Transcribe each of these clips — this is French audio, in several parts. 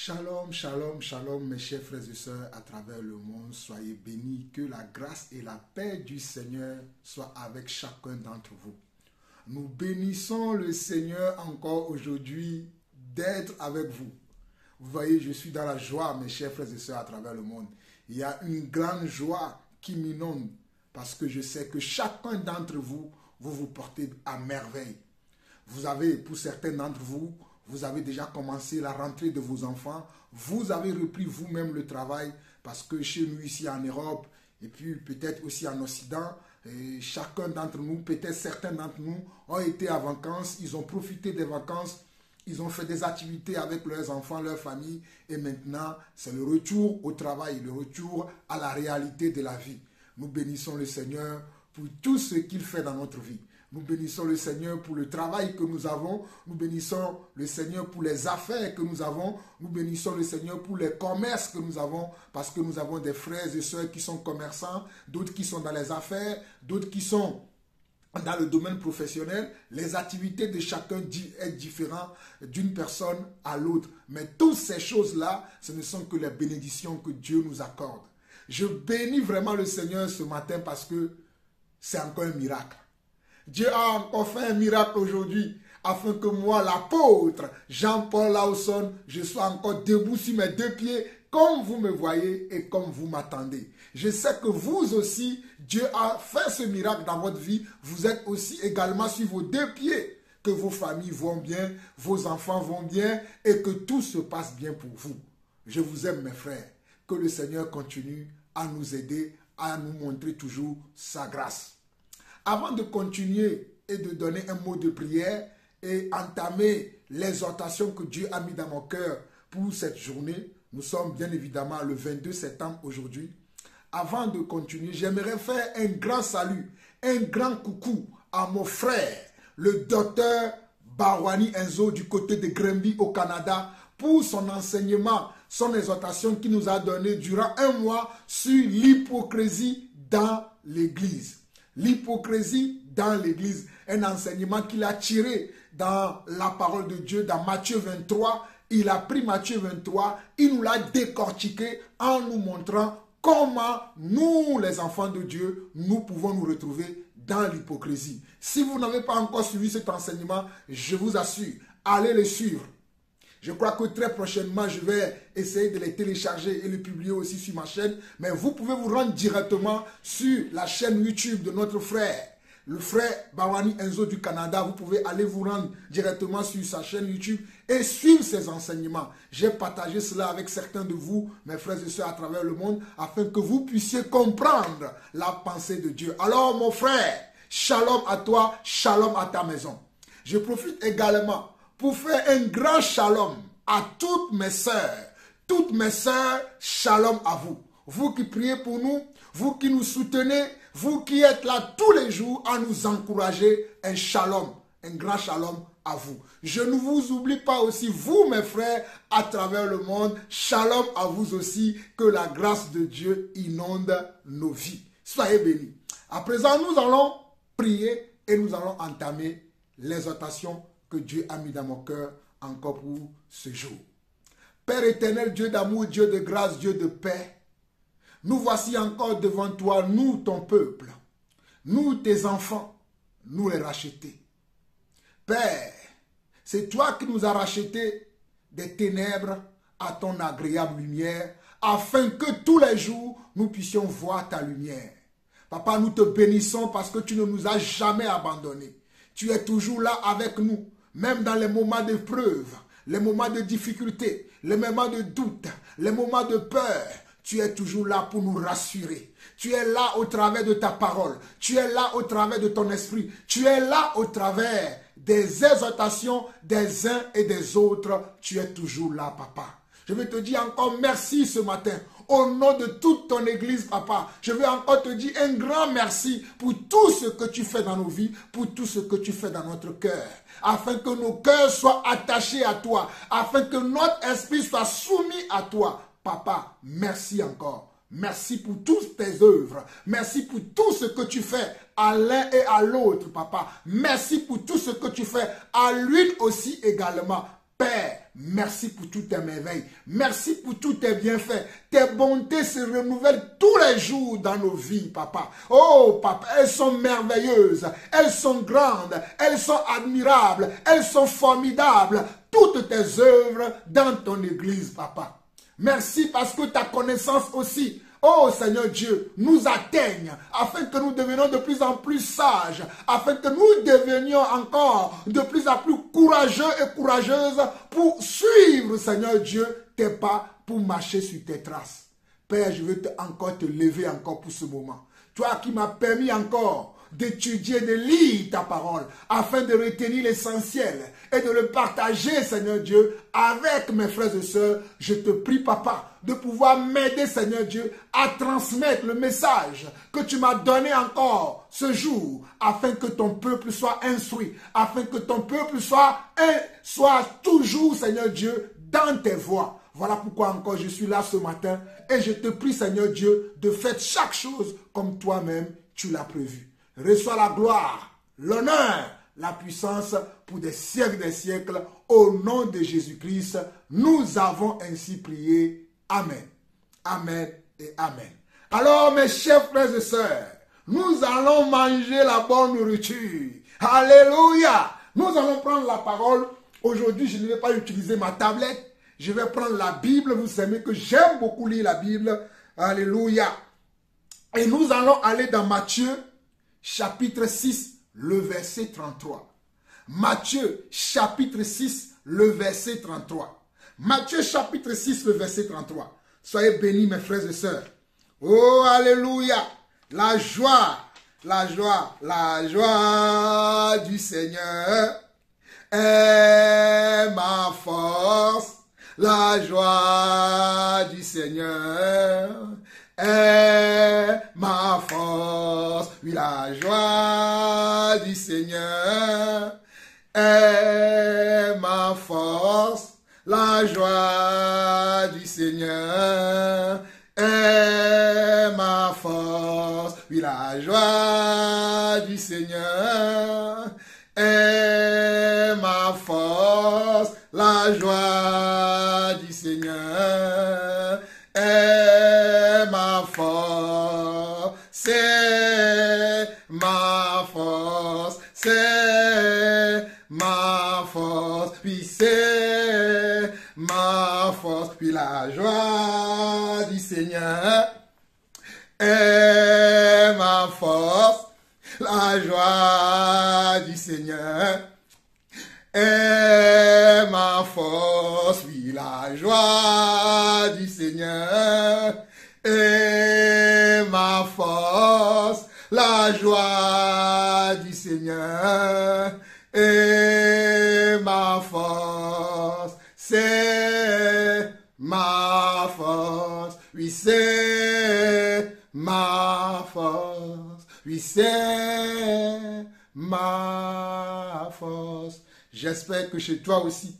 Shalom, shalom, shalom, mes chers frères et sœurs à travers le monde. Soyez bénis, que la grâce et la paix du Seigneur soient avec chacun d'entre vous. Nous bénissons le Seigneur encore aujourd'hui d'être avec vous. Vous voyez, je suis dans la joie, mes chers frères et sœurs à travers le monde. Il y a une grande joie qui m'inonde parce que je sais que chacun d'entre vous, vous vous portez à merveille. Vous avez, pour certains d'entre vous, vous avez déjà commencé la rentrée de vos enfants. Vous avez repris vous-même le travail parce que chez nous ici en Europe et puis peut-être aussi en Occident, chacun d'entre nous, peut-être certains d'entre nous ont été en vacances. Ils ont profité des vacances. Ils ont fait des activités avec leurs enfants, leurs familles. Et maintenant, c'est le retour au travail, le retour à la réalité de la vie. Nous bénissons le Seigneur pour tout ce qu'il fait dans notre vie. Nous bénissons le Seigneur pour le travail que nous avons. Nous bénissons le Seigneur pour les affaires que nous avons. Nous bénissons le Seigneur pour les commerces que nous avons. Parce que nous avons des frères et sœurs qui sont commerçants, d'autres qui sont dans les affaires, d'autres qui sont dans le domaine professionnel. Les activités de chacun est différent d'une personne à l'autre. Mais toutes ces choses-là, ce ne sont que les bénédictions que Dieu nous accorde. Je bénis vraiment le Seigneur ce matin parce que c'est encore un miracle. Dieu a encore fait un miracle aujourd'hui afin que moi, l'apôtre Jean-Paul Lawson, je sois encore debout sur mes deux pieds comme vous me voyez et comme vous m'attendez. Je sais que vous aussi, Dieu a fait ce miracle dans votre vie. Vous êtes aussi également sur vos deux pieds. Que vos familles vont bien, vos enfants vont bien et que tout se passe bien pour vous. Je vous aime mes frères. Que le Seigneur continue à nous aider, à nous montrer toujours sa grâce. Avant de continuer et de donner un mot de prière et entamer l'exhortation que Dieu a mis dans mon cœur pour cette journée, nous sommes bien évidemment le 22 septembre aujourd'hui. Avant de continuer, j'aimerais faire un grand salut, un grand coucou à mon frère, le docteur Barwani Enzo du côté de Granby au Canada pour son enseignement, son exhortation qu'il nous a donné durant un mois sur l'hypocrisie dans l'Église. L'hypocrisie dans l'Église, un enseignement qu'il a tiré dans la parole de Dieu, dans Matthieu 23. Il a pris Matthieu 23, il nous l'a décortiqué en nous montrant comment nous, les enfants de Dieu, nous pouvons nous retrouver dans l'hypocrisie. Si vous n'avez pas encore suivi cet enseignement, je vous assure, allez le suivre. Je crois que très prochainement, je vais essayer de les télécharger et les publier aussi sur ma chaîne. Mais vous pouvez vous rendre directement sur la chaîne YouTube de notre frère, le frère Barwani Enzo du Canada. Vous pouvez aller vous rendre directement sur sa chaîne YouTube et suivre ses enseignements. J'ai partagé cela avec certains de vous, mes frères et sœurs à travers le monde, afin que vous puissiez comprendre la pensée de Dieu. Alors mon frère, shalom à toi, shalom à ta maison. Je profite également pour faire un grand shalom à toutes mes sœurs, shalom à vous. Vous qui priez pour nous, vous qui nous soutenez, vous qui êtes là tous les jours à nous encourager, un shalom, un grand shalom à vous. Je ne vous oublie pas aussi, vous mes frères, à travers le monde, shalom à vous aussi, que la grâce de Dieu inonde nos vies. Soyez bénis. À présent, nous allons prier et nous allons entamer l'exhortation que Dieu a mis dans mon cœur encore pour ce jour. Père éternel, Dieu d'amour, Dieu de grâce, Dieu de paix, nous voici encore devant toi, nous ton peuple, nous tes enfants, nous les rachetés. Père, c'est toi qui nous as rachetés des ténèbres à ton agréable lumière, afin que tous les jours nous puissions voir ta lumière. Papa, nous te bénissons parce que tu ne nous as jamais abandonnés. Tu es toujours là avec nous. Même dans les moments d'épreuve, les moments de difficulté, les moments de doute, les moments de peur, tu es toujours là pour nous rassurer. Tu es là au travers de ta parole. Tu es là au travers de ton esprit. Tu es là au travers des exhortations des uns et des autres. Tu es toujours là, papa. Je veux te dire encore merci ce matin. Au nom de toute ton église, papa, je veux encore te dire un grand merci pour tout ce que tu fais dans nos vies, pour tout ce que tu fais dans notre cœur, afin que nos cœurs soient attachés à toi, afin que notre esprit soit soumis à toi. Papa, merci encore. Merci pour toutes tes œuvres. Merci pour tout ce que tu fais à l'un et à l'autre, papa. Merci pour tout ce que tu fais à l'une aussi également. Père, merci pour toutes tes merveilles. Merci pour tous tes bienfaits. Tes bontés se renouvellent tous les jours dans nos vies, papa. Oh, papa, elles sont merveilleuses. Elles sont grandes. Elles sont admirables. Elles sont formidables. Toutes tes œuvres dans ton église, papa. Merci parce que ta connaissance aussi, oh Seigneur Dieu, nous atteigne afin que nous devenions de plus en plus sages, afin que nous devenions encore de plus en plus courageux et courageuses pour suivre, Seigneur Dieu, tes pas, pour marcher sur tes traces. Père, je veux encore te lever encore pour ce moment. Toi qui m'as permis encore d'étudier, de lire ta parole, afin de retenir l'essentiel et de le partager, Seigneur Dieu, avec mes frères et sœurs. Je te prie, papa, de pouvoir m'aider, Seigneur Dieu, à transmettre le message que tu m'as donné encore ce jour, afin que ton peuple soit instruit, afin que ton peuple soit toujours, Seigneur Dieu, dans tes voies. Voilà pourquoi encore je suis là ce matin et je te prie, Seigneur Dieu, de faire chaque chose comme toi-même tu l'as prévu. Reçois la gloire, l'honneur, la puissance pour des siècles, au nom de Jésus-Christ. Nous avons ainsi prié. Amen. Amen et Amen. Alors, mes chers frères et sœurs, nous allons manger la bonne nourriture. Alléluia. Nous allons prendre la parole. Aujourd'hui, je ne vais pas utiliser ma tablette. Je vais prendre la Bible. Vous savez que j'aime beaucoup lire la Bible. Alléluia. Et nous allons aller dans Matthieu, chapitre 6, le verset 33. Matthieu, chapitre 6, le verset 33. Matthieu, chapitre 6, le verset 33. Soyez bénis, mes frères et sœurs. Oh, alléluia. La joie du Seigneur est ma force. La joie du Seigneur est ma force. Oui, la joie du Seigneur est ma force. La joie du Seigneur est ma force. Oui, la joie du Seigneur est ma force. La joie du Seigneur est ma force. C'est ma force. C'est ma force. Puis c'est ma force. Puis la joie du Seigneur est ma force. La joie du Seigneur est ma force. Oui, la joie du Seigneur est ma force. La joie du Seigneur est ma force. C'est ma force. Oui, c'est ma force. Oui, c'est ma force. J'espère que chez toi aussi,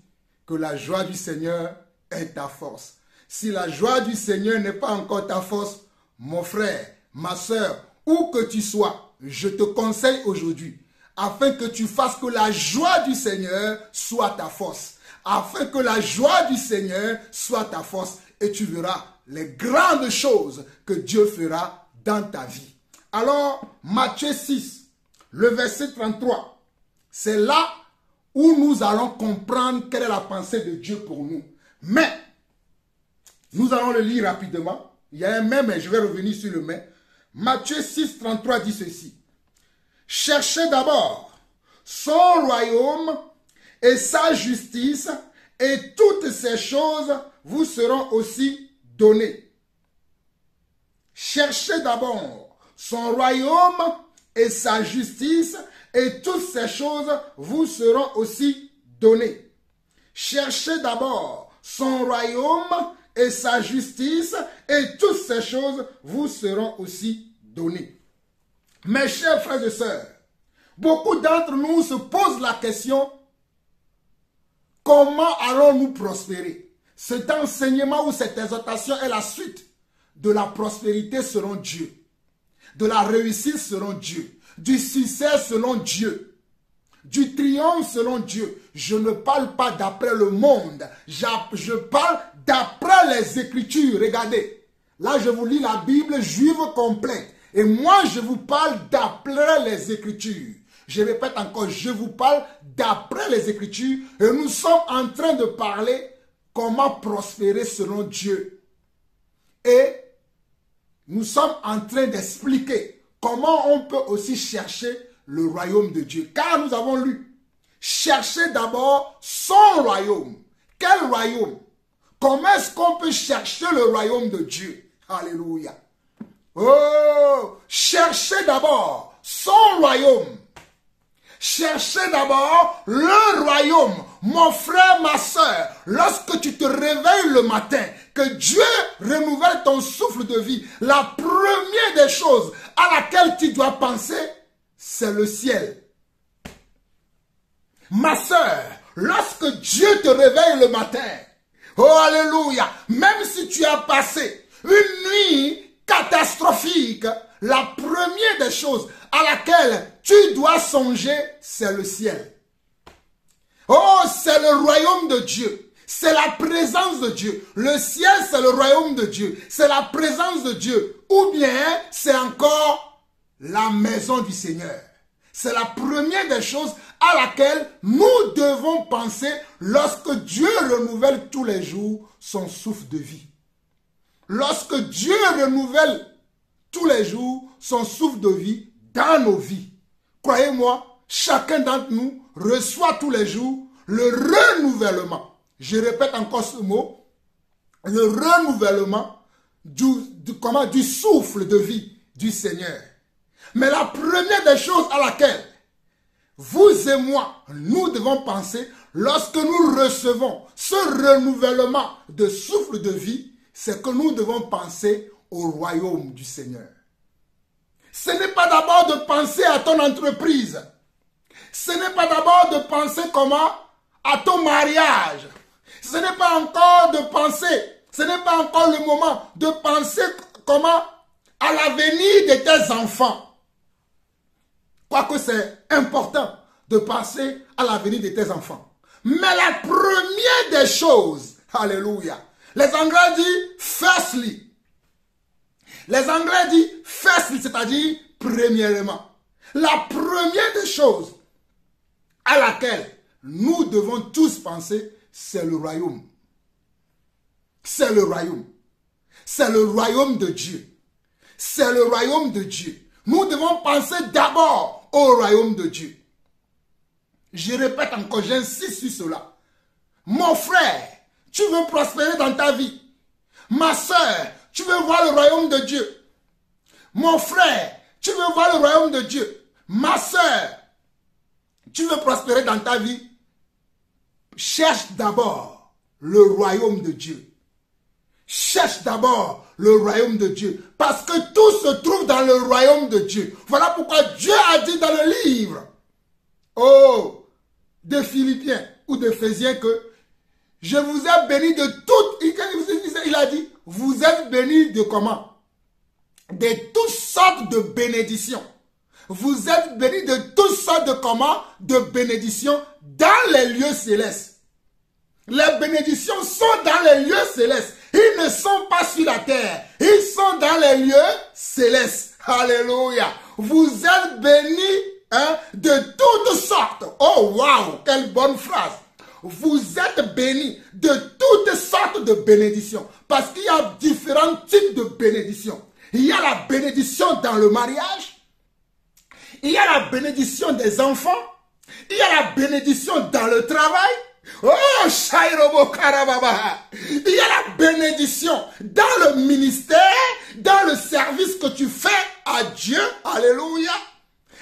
que la joie du Seigneur est ta force. Si la joie du Seigneur n'est pas encore ta force, mon frère, ma soeur, où que tu sois, je te conseille aujourd'hui, afin que tu fasses que la joie du Seigneur soit ta force. Afin que la joie du Seigneur soit ta force. Et tu verras les grandes choses que Dieu fera dans ta vie. Alors, Matthieu 6, le verset 33, c'est là où nous allons comprendre quelle est la pensée de Dieu pour nous. Mais, nous allons le lire rapidement. Il y a un mais je vais revenir sur le mais. Matthieu 6, 33 dit ceci. Cherchez d'abord son royaume et sa justice, et toutes ces choses vous seront aussi données. Cherchez d'abord son royaume et sa justice, et toutes ces choses vous seront aussi données. Cherchez d'abord son royaume et sa justice, et toutes ces choses vous seront aussi données. Mes chers frères et sœurs, beaucoup d'entre nous se posent la question, comment allons-nous prospérer? Cet enseignement ou cette exhortation est la suite de la prospérité selon Dieu, de la réussite selon Dieu, du succès selon Dieu, du triomphe selon Dieu, je ne parle pas d'après le monde. Je parle d'après les Écritures. Regardez, là je vous lis la Bible juive complète. Et moi je vous parle d'après les Écritures. Je répète encore, je vous parle d'après les Écritures. Et nous sommes en train de parler comment prospérer selon Dieu. Et nous sommes en train d'expliquer comment on peut aussi chercher le royaume de Dieu. Car nous avons lu, cherchez d'abord son royaume. Quel royaume? Comment est-ce qu'on peut chercher le royaume de Dieu? Alléluia. Oh, cherchez d'abord son royaume. Cherchez d'abord le royaume. Mon frère, ma soeur, lorsque tu te réveilles le matin, que Dieu renouvelle ton souffle de vie, la première des choses à laquelle tu dois penser, c'est le ciel. Ma soeur, lorsque Dieu te réveille le matin, oh alléluia, même si tu as passé une nuit catastrophique, la première des choses à laquelle tu dois songer, c'est le ciel. Oh, c'est le royaume de Dieu. C'est la présence de Dieu. Le ciel, c'est le royaume de Dieu. C'est la présence de Dieu. Ou bien, c'est encore la maison du Seigneur. C'est la première des choses à laquelle nous devons penser lorsque Dieu renouvelle tous les jours son souffle de vie. Lorsque Dieu renouvelle tous les jours son souffle de vie dans nos vies. Croyez-moi, chacun d'entre nous reçoit tous les jours le renouvellement. Je répète encore ce mot, le renouvellement du souffle de vie du Seigneur. Mais la première des choses à laquelle vous et moi, nous devons penser lorsque nous recevons ce renouvellement de souffle de vie, c'est que nous devons penser au royaume du Seigneur. Ce n'est pas d'abord de penser à ton entreprise. Ce n'est pas d'abord de penser comment à ton mariage. Ce n'est pas encore de penser, ce n'est pas encore le moment de penser comment à l'avenir de tes enfants. Quoique c'est important de penser à l'avenir de tes enfants. Mais la première des choses, alléluia, les Anglais disent firstly. Les Anglais disent firstly, c'est-à-dire premièrement. La première des choses à laquelle nous devons tous penser, c'est le royaume. C'est le royaume. C'est le royaume de Dieu. C'est le royaume de Dieu. Nous devons penser d'abord au royaume de Dieu. Je répète encore, j'insiste sur cela. Mon frère, tu veux prospérer dans ta vie. Ma soeur, tu veux voir le royaume de Dieu. Mon frère, tu veux voir le royaume de Dieu. Ma soeur, tu veux prospérer dans ta vie. Cherche d'abord le royaume de Dieu. Cherche d'abord le royaume de Dieu. Parce que tout se trouve dans le royaume de Dieu. Voilà pourquoi Dieu a dit dans le livre, oh, de Philippiens ou d'Éphésiens que je vous ai béni de toutes. Il a dit, vous êtes bénis de comment? De toutes sortes de bénédictions. Vous êtes bénis de toutes sortes de comment? De bénédictions dans les lieux célestes. Les bénédictions sont dans les lieux célestes. Ils ne sont pas sur la terre. Ils sont dans les lieux célestes. Alléluia. Vous êtes bénis de toutes sortes. Oh, wow, quelle bonne phrase. Vous êtes bénis de toutes sortes de bénédictions. Parce qu'il y a différents types de bénédictions. Il y a la bénédiction dans le mariage. Il y a la bénédiction des enfants. Il y a la bénédiction dans le travail. Oh, Shairobo Karababa. Il y a la bénédiction dans le ministère, dans le service que tu fais à Dieu. Alléluia.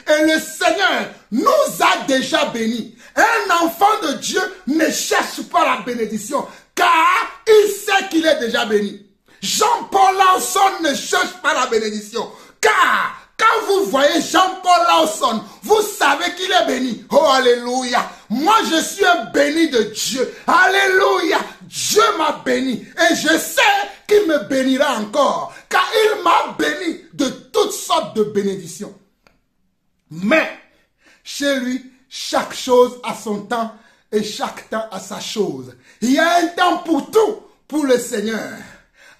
Et le Seigneur nous a déjà bénis. Un enfant de Dieu ne cherche pas la bénédiction, car il sait qu'il est déjà béni. Jean-Paul Lawson ne cherche pas la bénédiction, car quand vous voyez Jean-Paul Lawson, vous savez qu'il est béni. Oh, alléluia. Moi, je suis un béni de Dieu. Alléluia. Dieu m'a béni. Et je sais qu'il me bénira encore, car il m'a béni de toutes sortes de bénédictions. Mais, chez lui, chaque chose a son temps et chaque temps a sa chose. Il y a un temps pour tout pour le Seigneur.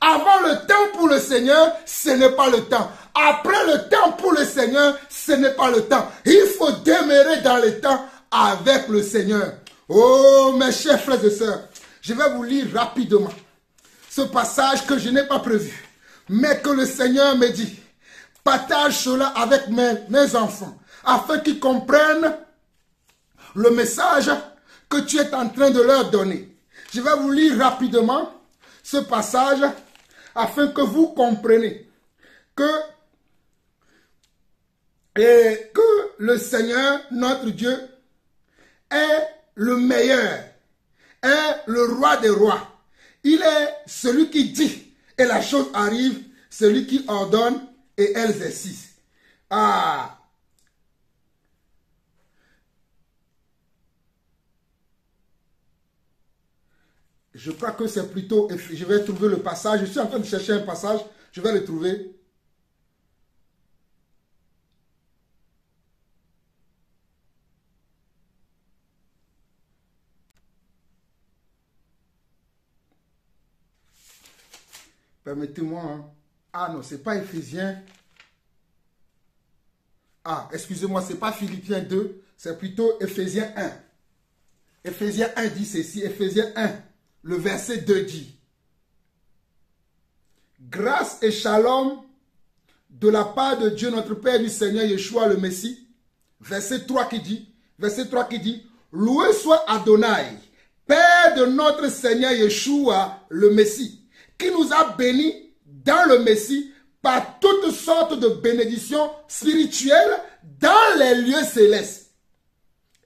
Avant le temps pour le Seigneur, ce n'est pas le temps. Après le temps pour le Seigneur, ce n'est pas le temps. Il faut demeurer dans le temps avec le Seigneur. Oh, mes chers frères et sœurs, je vais vous lire rapidement ce passage que je n'ai pas prévu, mais que le Seigneur me dit. Partage cela avec mes enfants, afin qu'ils comprennent le message que tu es en train de leur donner. Je vais vous lire rapidement ce passage, afin que vous compreniez que le Seigneur, notre Dieu, est le meilleur, est le roi des rois. Il est celui qui dit et la chose arrive, celui qui ordonne et elle exerce. Ah! Je crois que c'est plutôt... Je vais trouver le passage. Je suis en train de chercher un passage. Je vais le trouver. Permettez-moi. Hein. Ah non, ce n'est pas Éphésiens. Ah, excusez-moi, ce n'est pas Philippiens 2. C'est plutôt Éphésiens 1. Éphésiens 1 dit ceci. Éphésiens 1. Le verset 2 dit: grâce et shalom de la part de Dieu notre Père, du Seigneur Yeshua le Messie. Verset 3 qui dit, loué soit Adonai, Père de notre Seigneur Yeshua le Messie, qui nous a bénis dans le Messie par toutes sortes de bénédictions spirituelles dans les lieux célestes.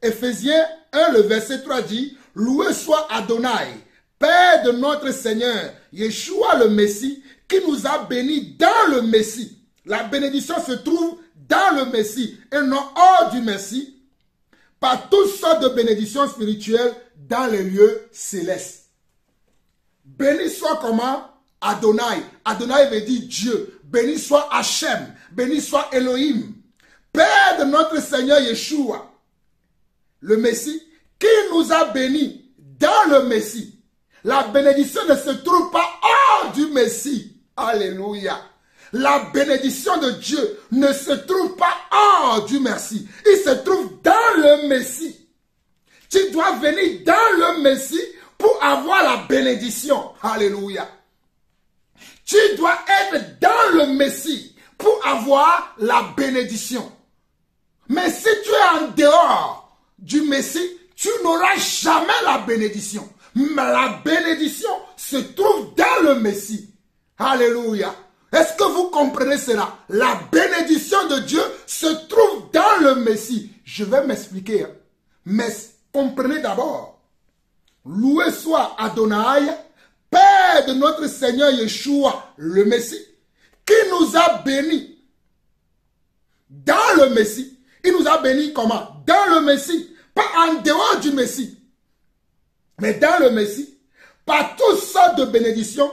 Éphésiens 1, le verset 3 dit, loué soit Adonai, Père de notre Seigneur, Yeshua le Messie, qui nous a bénis dans le Messie. La bénédiction se trouve dans le Messie et non hors du Messie, par toutes sortes de bénédictions spirituelles dans les lieux célestes. Béni soit comment? Adonai. Adonai veut dire Dieu. Béni soit Hachem. Béni soit Elohim. Père de notre Seigneur Yeshua, le Messie, qui nous a bénis dans le Messie. La bénédiction ne se trouve pas hors du Messie. Alléluia. La bénédiction de Dieu ne se trouve pas hors du Messie. Il se trouve dans le Messie. Tu dois venir dans le Messie pour avoir la bénédiction. Alléluia. Tu dois être dans le Messie pour avoir la bénédiction. Mais si tu es en dehors du Messie, tu n'auras jamais la bénédiction. Mais la bénédiction se trouve dans le Messie. Alléluia. Est-ce que vous comprenez cela? La bénédiction de Dieu se trouve dans le Messie. Je vais m'expliquer. Mais comprenez d'abord. Loué soit Adonai, Père de notre Seigneur Yeshua, le Messie, qui nous a bénis dans le Messie. Il nous a bénis comment? Dans le Messie. Pas en dehors du Messie. Mais dans le Messie, par toutes sortes de bénédictions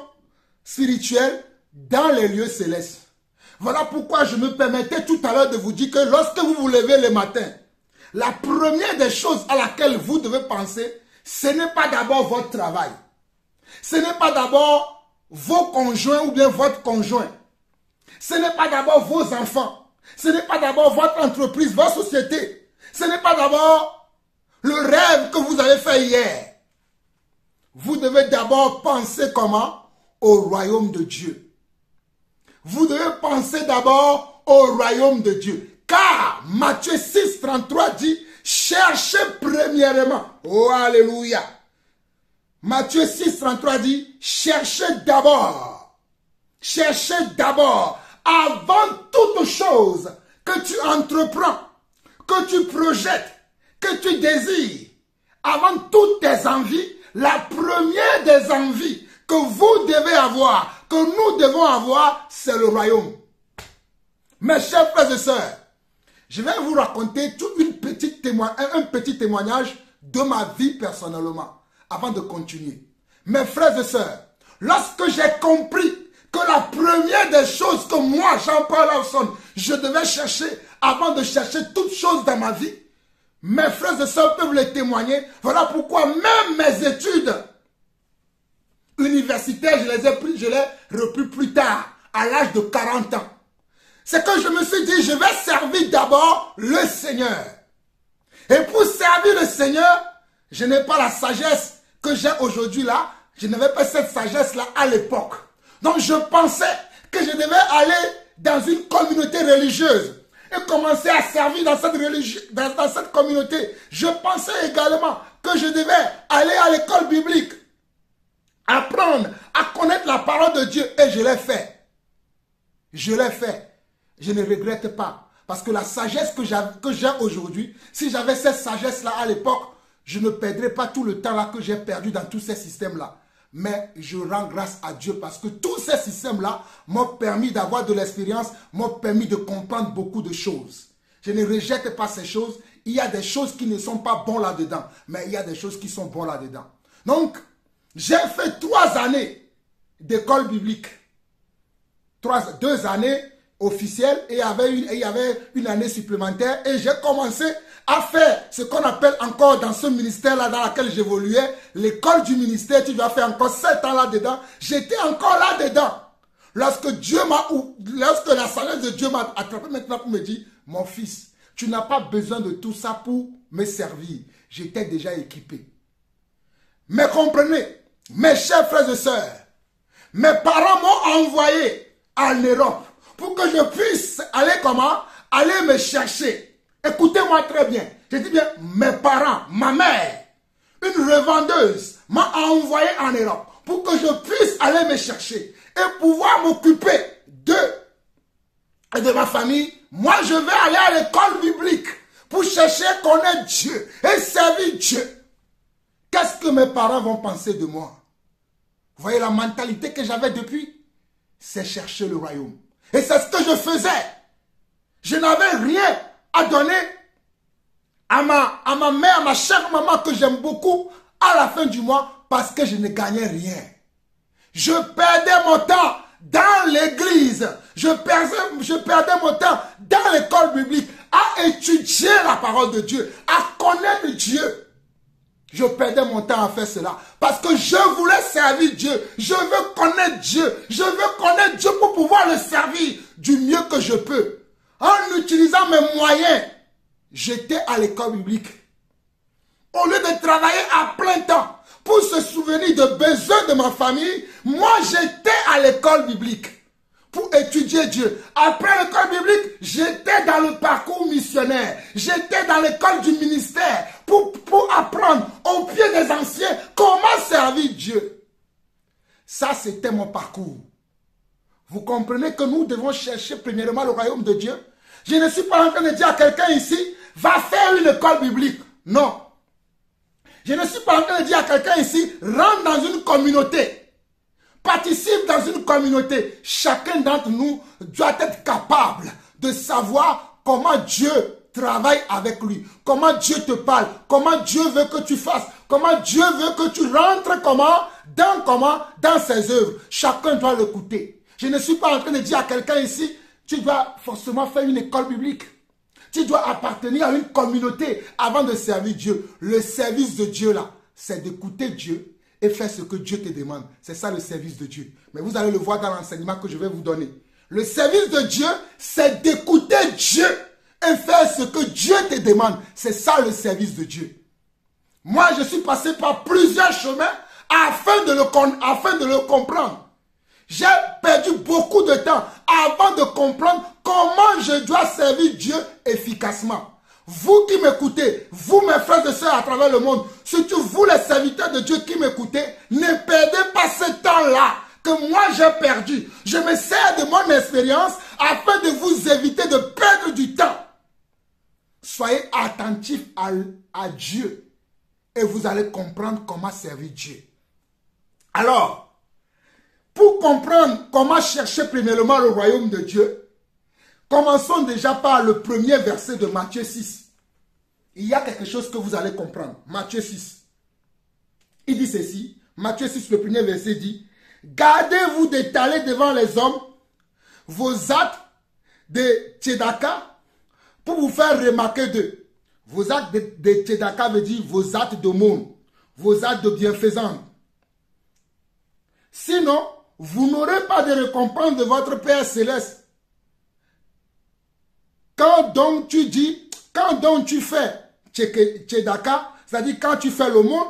spirituelles dans les lieux célestes. Voilà pourquoi je me permettais tout à l'heure de vous dire que lorsque vous vous levez le matin, la première des choses à laquelle vous devez penser, ce n'est pas d'abord votre travail. Ce n'est pas d'abord vos conjoints ou bien votre conjoint. Ce n'est pas d'abord vos enfants. Ce n'est pas d'abord votre entreprise, votre société. Ce n'est pas d'abord le rêve que vous avez fait hier. Vous devez d'abord penser comment? Au royaume de Dieu. Vous devez penser d'abord au royaume de Dieu. Car Matthieu 6, 33 dit, cherchez premièrement. Oh, alléluia. Matthieu 6, 33 dit, cherchez d'abord. Cherchez d'abord, avant toute chose que tu entreprends, que tu projettes, que tu désires, avant toutes tes envies, la première des envies que vous devez avoir, que nous devons avoir, c'est le royaume. Mes chers frères et sœurs, je vais vous raconter un petit témoignage de ma vie personnellement, avant de continuer. Mes frères et sœurs, lorsque j'ai compris que la première des choses que moi, Jean-Paul Lawson, je devais chercher, avant de chercher toutes choses dans ma vie, Mes frères et sœurs peuvent le témoigner. Voilà pourquoi même mes études universitaires, je les repris plus tard, à l'âge de 40 ans. C'est que je me suis dit, je vais servir d'abord le Seigneur. Et pour servir le Seigneur, je n'ai pas la sagesse que j'ai aujourd'hui là. Je n'avais pas cette sagesse-là à l'époque. Donc je pensais que je devais aller dans une communauté religieuse et commencer à servir dans cette communauté. Je pensais également que je devais aller à l'école biblique, apprendre à connaître la parole de Dieu, et je l'ai fait. Je l'ai fait. Je ne regrette pas. Parce que la sagesse que j'ai aujourd'hui, si j'avais cette sagesse-là à l'époque, je ne perdrais pas tout le temps là que j'ai perdu dans tous ces systèmes-là. Mais je rends grâce à Dieu parce que tous ces systèmes-là m'ont permis d'avoir de l'expérience, m'ont permis de comprendre beaucoup de choses. Je ne rejette pas ces choses. Il y a des choses qui ne sont pas bonnes là-dedans, mais il y a des choses qui sont bonnes là-dedans. Donc, j'ai fait 3 années d'école biblique. 2 années officielles et il y avait une année supplémentaire. Et j'ai commencé à faire ce qu'on appelle encore dans ce ministère-là dans lequel j'évoluais, l'école du ministère. Tu dois faire encore 7 ans là-dedans. J'étais encore là-dedans. Lorsque la sagesse de Dieu m'a attrapé maintenant pour me dire, mon fils, tu n'as pas besoin de tout ça pour me servir. J'étais déjà équipé. Mais comprenez, mes chers frères et sœurs, mes parents m'ont envoyé en Europe pour que je puisse aller comment? Aller me chercher. Écoutez-moi très bien. Je dis bien, mes parents, ma mère, une revendeuse m'a envoyé en Europe pour que je puisse aller me chercher et pouvoir m'occuper d'eux et de ma famille. Moi, je vais aller à l'école biblique pour chercher à connaître Dieu et servir Dieu. Qu'est-ce que mes parents vont penser de moi? Vous voyez la mentalité que j'avais depuis? C'est chercher le royaume. Et c'est ce que je faisais. Je n'avais rien à donner à ma mère, à ma chère maman que j'aime beaucoup à la fin du mois parce que je ne gagnais rien. Je perdais mon temps dans l'église. Je perdais mon temps dans l'école biblique à étudier la parole de Dieu, à connaître Dieu. Je perdais mon temps à faire cela parce que je voulais servir Dieu. Je veux connaître Dieu. Je veux connaître Dieu pour pouvoir le servir du mieux que je peux. En utilisant mes moyens, j'étais à l'école biblique. Au lieu de travailler à plein temps pour se souvenir de besoins de ma famille, moi j'étais à l'école biblique pour étudier Dieu. Après l'école biblique, j'étais dans le parcours missionnaire. J'étais dans l'école du ministère pour apprendre au pied des anciens comment servir Dieu. Ça, c'était mon parcours. Vous comprenez que nous devons chercher premièrement le royaume de Dieu. Je ne suis pas en train de dire à quelqu'un ici, va faire une école biblique. Non. Je ne suis pas en train de dire à quelqu'un ici, rentre dans une communauté. Participe dans une communauté. Chacun d'entre nous doit être capable de savoir comment Dieu travaille avec lui. Comment Dieu te parle. Comment Dieu veut que tu fasses. Comment Dieu veut que tu rentres dans ses œuvres. Chacun doit l'écouter. Je ne suis pas en train de dire à quelqu'un ici, tu dois forcément faire une école biblique. Tu dois appartenir à une communauté avant de servir Dieu. Le service de Dieu là, c'est d'écouter Dieu et faire ce que Dieu te demande. C'est ça le service de Dieu. Mais vous allez le voir dans l'enseignement que je vais vous donner. Le service de Dieu, c'est d'écouter Dieu et faire ce que Dieu te demande. C'est ça le service de Dieu. Moi, je suis passé par plusieurs chemins afin de le comprendre. J'ai perdu beaucoup de temps avant de comprendre comment je dois servir Dieu efficacement. Vous qui m'écoutez, vous mes frères et sœurs à travers le monde, surtout vous les serviteurs de Dieu qui m'écoutez, ne perdez pas ce temps-là que moi j'ai perdu. Je me sers de mon expérience afin de vous éviter de perdre du temps. Soyez attentifs à Dieu et vous allez comprendre comment servir Dieu. Alors, pour comprendre comment chercher premièrement le royaume de Dieu, commençons déjà par le premier verset de Matthieu 6. Il y a quelque chose que vous allez comprendre. Matthieu 6. Il dit ceci. Matthieu 6, le premier verset dit, « Gardez-vous d'étaler devant les hommes vos actes de tzedaka pour vous faire remarquer d'eux. » Vos actes de tzedaka veut dire vos actes d'aumône, vos actes de bienfaisance. Sinon, vous n'aurez pas de récompense de votre Père Céleste. Quand donc tu fais tzedaka, c'est-à-dire quand tu fais l'aumône,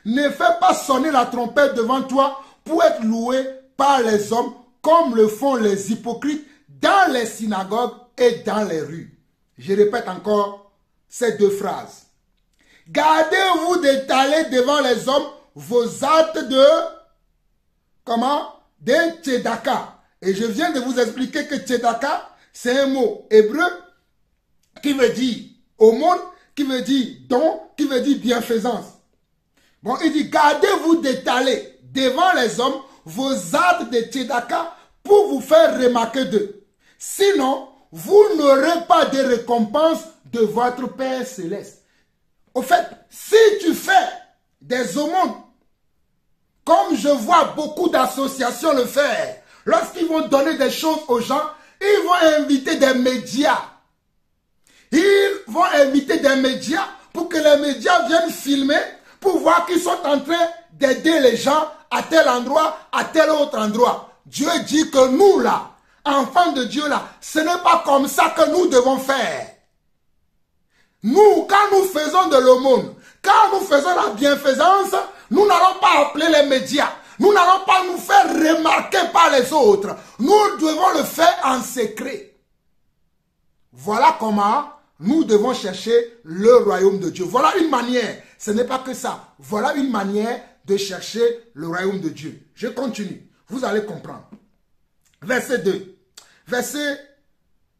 ne fais pas sonner la trompette devant toi pour être loué par les hommes comme le font les hypocrites dans les synagogues et dans les rues. Je répète encore ces deux phrases. Gardez-vous d'étaler devant les hommes vos actes de... Comment? De tzedaka. Et je viens de vous expliquer que tzedaka, c'est un mot hébreu qui veut dire aumône, qui veut dire don, qui veut dire bienfaisance. Bon, il dit, gardez-vous d'étaler devant les hommes vos actes de tzedaka pour vous faire remarquer d'eux. Sinon, vous n'aurez pas de récompense de votre Père Céleste. Au fait, si tu fais des aumônes, comme je vois beaucoup d'associations le faire, lorsqu'ils vont donner des choses aux gens, ils vont inviter des médias. Ils vont inviter des médias pour que les médias viennent filmer pour voir qu'ils sont en train d'aider les gens à tel endroit, à tel autre endroit. Dieu dit que nous là, enfants de Dieu là, ce n'est pas comme ça que nous devons faire. Nous, quand nous faisons de l'aumône, quand nous faisons la bienfaisance, nous n'allons pas appeler les médias. Nous n'allons pas nous faire remarquer par les autres. Nous devons le faire en secret. Voilà comment nous devons chercher le royaume de Dieu. Voilà une manière. Ce n'est pas que ça. Voilà une manière de chercher le royaume de Dieu. Je continue. Vous allez comprendre. Verset 2. Verset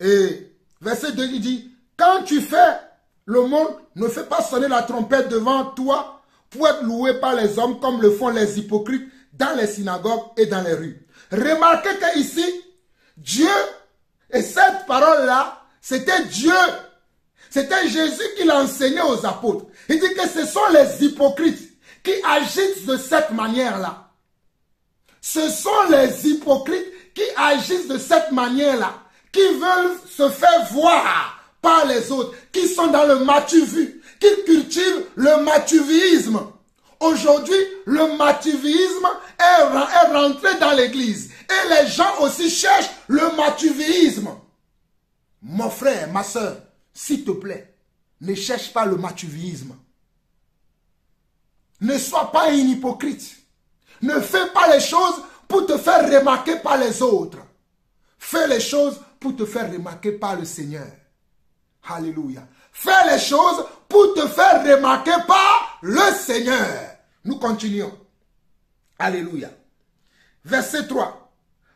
2, il dit, quand tu fais l'aumône, ne fais pas sonner la trompette devant toi pour être loué par les hommes comme le font les hypocrites dans les synagogues et dans les rues. Remarquez qu'ici, Dieu, et cette parole-là, c'était Dieu. C'était Jésus qui l'a enseigné aux apôtres. Il dit que ce sont les hypocrites qui agissent de cette manière-là. Ce sont les hypocrites qui agissent de cette manière-là, qui veulent se faire voir par les autres, qui sont dans le matu-vu, qui cultivent le matuvisme. Aujourd'hui, le matuvisme est rentré dans l'église. Et les gens aussi cherchent le matuvisme. Mon frère, ma soeur, s'il te plaît, ne cherche pas le matuvisme. Ne sois pas un hypocrite. Ne fais pas les choses pour te faire remarquer par les autres. Fais les choses pour te faire remarquer par le Seigneur. Alléluia. Fais les choses pour te faire remarquer par le Seigneur. Nous continuons. Alléluia. Verset 3.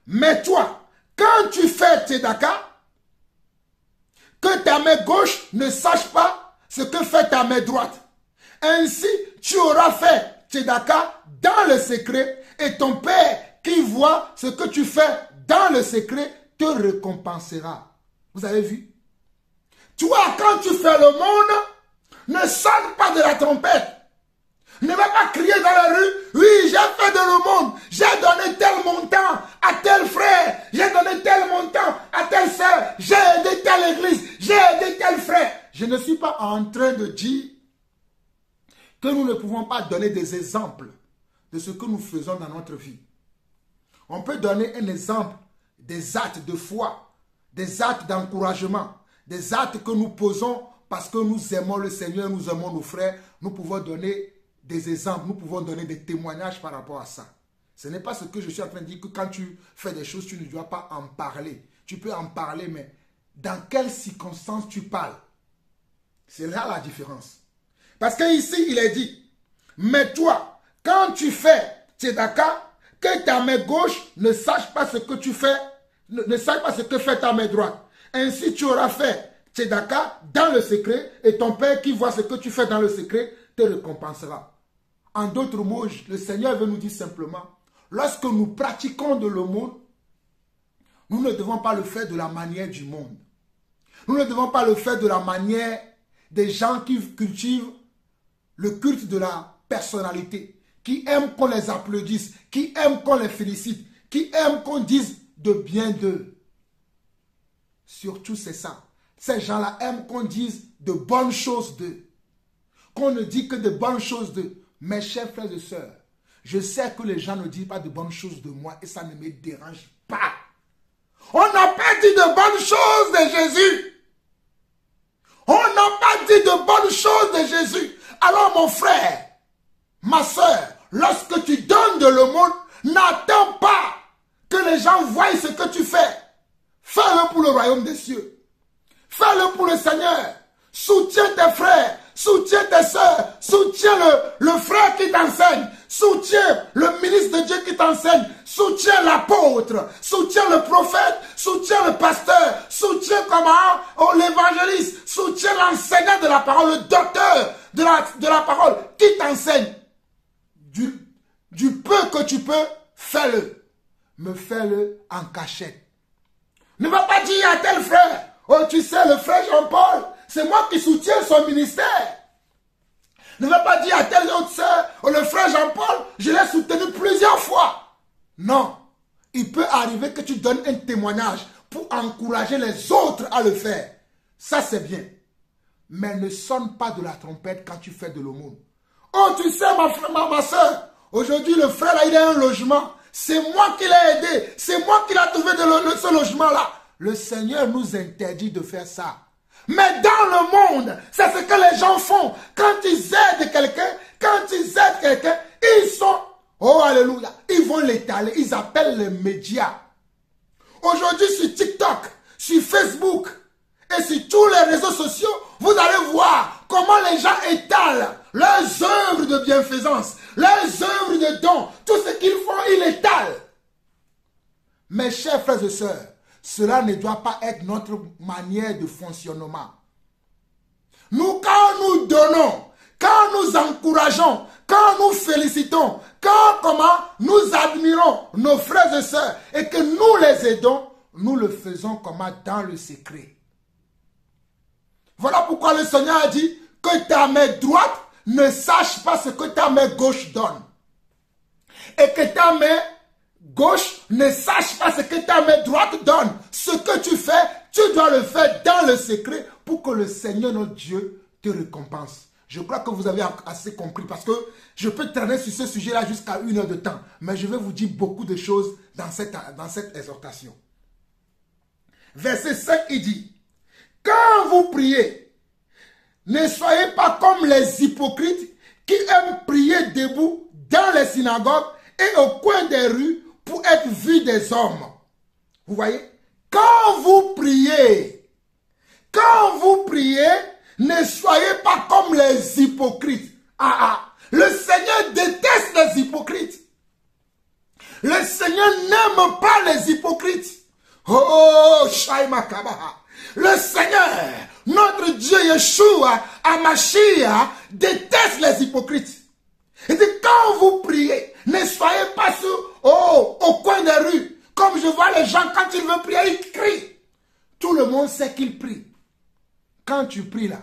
Mais toi, quand tu fais tzedaka, que ta main gauche ne sache pas ce que fait ta main droite. Ainsi, tu auras fait tzedaka dans le secret et ton Père qui voit ce que tu fais dans le secret te récompensera. Vous avez vu? Toi, quand tu fais le monde, ne sonne pas de la trompette. Ne va pas crier dans la rue, oui, j'ai fait de l'aumône, j'ai donné tel montant à tel frère, j'ai donné tel montant à telle sœur, j'ai aidé telle église, j'ai aidé tel frère. Je ne suis pas en train de dire que nous ne pouvons pas donner des exemples de ce que nous faisons dans notre vie. On peut donner un exemple des actes de foi, des actes d'encouragement, des actes que nous posons parce que nous aimons le Seigneur, nous aimons nos frères. Nous pouvons donner des exemples, nous pouvons donner des témoignages par rapport à ça. Ce n'est pas ce que je suis en train de dire que quand tu fais des choses, tu ne dois pas en parler. Tu peux en parler, mais dans quelles circonstances tu parles? C'est là la différence. Parce qu'ici, il est dit, mais toi, quand tu fais tzedaka, que ta main gauche ne sache pas ce que tu fais, ne sache pas ce que fait ta main droite. Ainsi, tu auras fait tzedaka dans le secret et ton Père qui voit ce que tu fais dans le secret te récompensera. En d'autres mots, le Seigneur veut nous dire simplement, lorsque nous pratiquons de l'aumône, nous ne devons pas le faire de la manière du monde. Nous ne devons pas le faire de la manière des gens qui cultivent le culte de la personnalité, qui aiment qu'on les applaudisse, qui aiment qu'on les félicite, qui aiment qu'on dise de bien d'eux. Surtout c'est ça. Ces gens-là aiment qu'on dise de bonnes choses d'eux. Qu'on ne dit que de bonnes choses d'eux. Mes chers frères et sœurs, je sais que les gens ne disent pas de bonnes choses de moi et ça ne me dérange pas. On n'a pas dit de bonnes choses de Jésus. On n'a pas dit de bonnes choses de Jésus. Alors mon frère, ma soeur, lorsque tu donnes de l'aumône, n'attends pas que les gens voient ce que tu fais. Fais-le pour le royaume des cieux. Fais-le pour le Seigneur. Soutiens tes frères, soutiens tes soeurs, soutiens le frère qui t'enseigne, soutiens le ministre de Dieu qui t'enseigne, soutiens l'apôtre, soutiens le prophète, soutiens le pasteur, soutiens comment l'évangéliste, soutiens l'enseignant de la parole, le docteur de la parole qui t'enseigne. Du peu que tu peux, fais-le. Mais fais-le en cachette. Ne va pas dire à tel frère, oh tu sais le frère Jean-Paul, c'est moi qui soutiens son ministère. Ne va pas dire à telle autre sœur, oh, le frère Jean-Paul, je l'ai soutenu plusieurs fois. Non. Il peut arriver que tu donnes un témoignage pour encourager les autres à le faire. Ça, c'est bien. Mais ne sonne pas de la trompette quand tu fais de l'aumône. Oh, tu sais, ma soeur, aujourd'hui, le frère, là, il a un logement. C'est moi qui l'ai aidé. C'est moi qui l'ai trouvé ce logement-là. Le Seigneur nous interdit de faire ça. Mais dans le monde, c'est ce que les gens font. Quand ils aident quelqu'un, ils sont, oh alléluia, ils vont l'étaler, ils appellent les médias. Aujourd'hui sur TikTok, sur Facebook et sur tous les réseaux sociaux, vous allez voir comment les gens étalent leurs œuvres de bienfaisance, leurs œuvres de dons, tout ce qu'ils font, ils l'étalent. Mes chers frères et sœurs, cela ne doit pas être notre manière de fonctionnement. Nous, quand nous donnons, quand nous encourageons, quand nous félicitons, quand nous admirons nos frères et sœurs et que nous les aidons, nous le faisons dans le secret. Voilà pourquoi le Seigneur a dit que ta main droite ne sache pas ce que ta main gauche donne. Et que ta main gauche ne sache pas ce que ta main droite donne. Ce que tu fais, tu dois le faire dans le secret pour que le Seigneur notre Dieu te récompense. Je crois que vous avez assez compris parce que je peux traîner sur ce sujet-là jusqu'à 1 heure de temps. Mais je vais vous dire beaucoup de choses dans cette exhortation. Verset 5, il dit, quand vous priez, ne soyez pas comme les hypocrites qui aiment prier debout dans les synagogues et au coin des rues pour être vus des hommes. Vous voyez? Quand vous priez, ne soyez pas comme les hypocrites. Le Seigneur déteste les hypocrites. Le Seigneur n'aime pas les hypocrites. Oh, Shaima Kabaha. Le Seigneur, notre Dieu Yeshua, Amashia, déteste les hypocrites. Il dit, quand vous priez, ne soyez pas au coin des rues. Comme je vois les gens, quand ils veulent prier, ils crient. Tout le monde sait qu'ils prient. Quand tu pries là,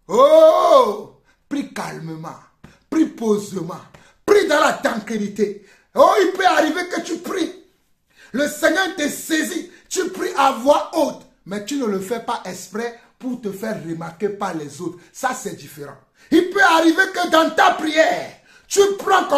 oh, prie calmement, prie posément, prie dans la tranquillité. Oh, il peut arriver que tu pries. Le Seigneur te saisit, tu pries à voix haute, mais tu ne le fais pas exprès pour te faire remarquer par les autres. Ça, c'est différent. Il peut arriver que dans ta prière, tu prends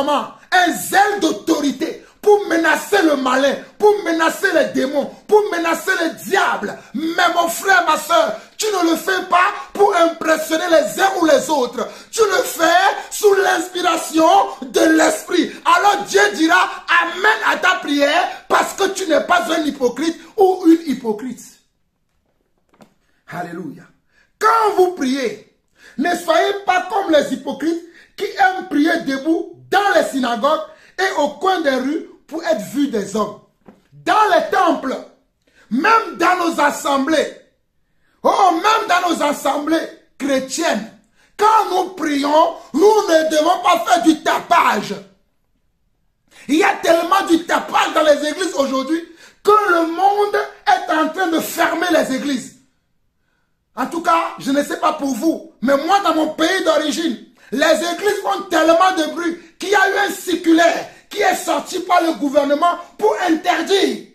un zèle d'autorité pour menacer le malin, pour menacer les démons, pour menacer les diables. Mais mon frère, ma soeur, tu ne le fais pas pour impressionner les uns ou les autres. Tu le fais sous l'inspiration de l'esprit. Alors Dieu dira amen à ta prière parce que tu n'es pas un hypocrite ou une hypocrite. Alléluia. Quand vous priez, ne soyez pas comme les hypocrites qui aiment prier debout dans les synagogues et au coin des rues pour être vus des hommes. Dans les temples, même dans nos assemblées, même dans nos assemblées chrétiennes, quand nous prions, nous ne devons pas faire du tapage. Il y a tellement du tapage dans les églises aujourd'hui que le monde est en train de fermer les églises. En tout cas, je ne sais pas pour vous, mais moi dans mon pays d'origine, les églises font tellement de bruit qu'il y a eu un circulaire qui est sorti par le gouvernement pour interdire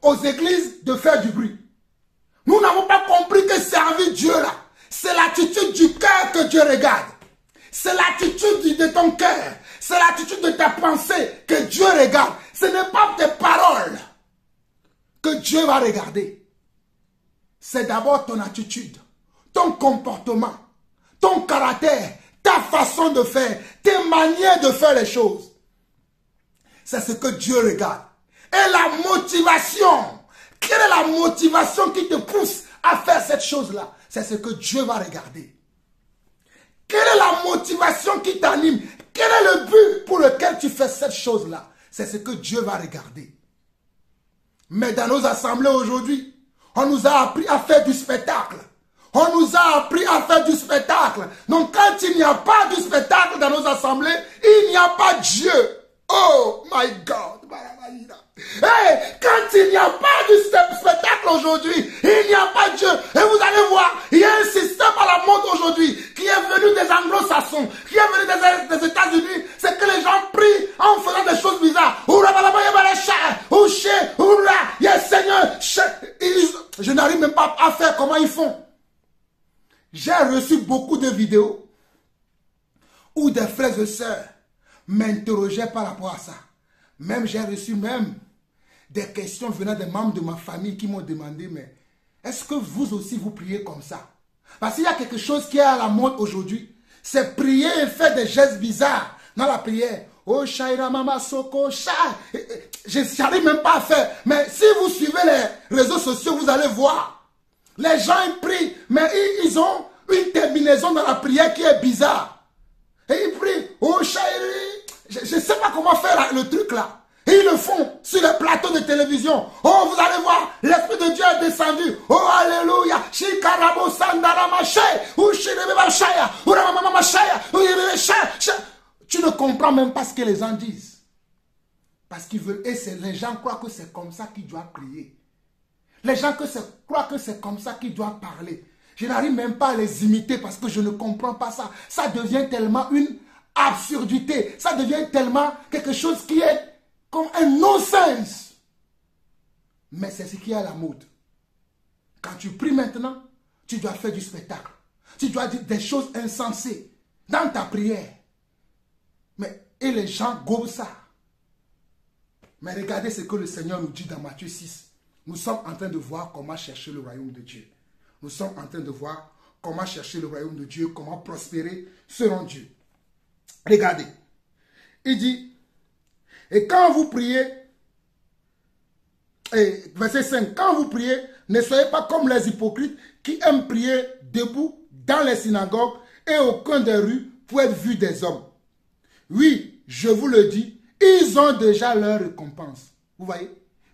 aux églises de faire du bruit. Nous n'avons pas compris que servir Dieu là, c'est l'attitude du cœur que Dieu regarde. C'est l'attitude de ton cœur. C'est l'attitude de ta pensée que Dieu regarde. Ce n'est pas tes paroles que Dieu va regarder. C'est d'abord ton attitude, ton comportement, ton caractère, ta façon de faire, tes manières de faire les choses. C'est ce que Dieu regarde. Et la motivation, quelle est la motivation qui te pousse à faire cette chose-là? C'est ce que Dieu va regarder. Quelle est la motivation qui t'anime? Quel est le but pour lequel tu fais cette chose-là? C'est ce que Dieu va regarder. Mais dans nos assemblées aujourd'hui, on nous a appris à faire du spectacle. On nous a appris à faire du spectacle. Donc quand il n'y a pas de spectacle dans nos assemblées, il n'y a pas Dieu. Oh my God. Hey, quand il n'y a pas de spectacle aujourd'hui, il n'y a pas Dieu. Et vous allez voir, il y a un système à la mode aujourd'hui qui est venu des anglo-saxons, qui est venu des États-Unis. C'est que les gens prient en faisant des choses bizarres. Je n'arrive même pas à faire comment ils font. J'ai reçu beaucoup de vidéos où des frères et sœurs m'interrogeaient par rapport à ça. Même j'ai reçu des questions venant des membres de ma famille qui m'ont demandé, mais est-ce que vous aussi vous priez comme ça? Parce qu'il y a quelque chose qui est à la mode aujourd'hui. C'est prier et faire des gestes bizarres dans la prière. Oh, Shaira Mama Soko, je n'arrive même pas à faire. Mais si vous suivez les réseaux sociaux, vous allez voir. Les gens ils prient, mais ils ont une terminaison dans la prière qui est bizarre. Et ils prient, oh Shairi, je ne sais pas comment faire le truc là. Et ils le font sur les plateaux de télévision. Oh, vous allez voir, l'Esprit de Dieu est descendu. Oh, alléluia. Shikarabo sandara maché. Ou shirebe machaya. Ou ramama machaya. Ou yebe machaya. Tu ne comprends même pas ce que les gens disent. Parce qu'ils veulent, et les gens croient que c'est comme ça qu'ils doivent prier. Les gens croient que c'est comme ça qu'ils doivent parler. Je n'arrive même pas à les imiter parce que je ne comprends pas ça. Ça devient tellement une absurdité. Ça devient tellement quelque chose qui est comme un non-sens. Mais c'est ce qui est à la mode. Quand tu pries maintenant, tu dois faire du spectacle. Tu dois dire des choses insensées dans ta prière. Et les gens gobent ça. Mais regardez ce que le Seigneur nous dit dans Matthieu 6. Nous sommes en train de voir comment chercher le royaume de Dieu. Nous sommes en train de voir comment chercher le royaume de Dieu, comment prospérer selon Dieu. Regardez. Il dit, et quand vous priez, verset 5, quand vous priez, ne soyez pas comme les hypocrites qui aiment prier debout dans les synagogues et au coin des rues pour être vus des hommes. Oui, je vous le dis, ils ont déjà leur récompense. Vous voyez?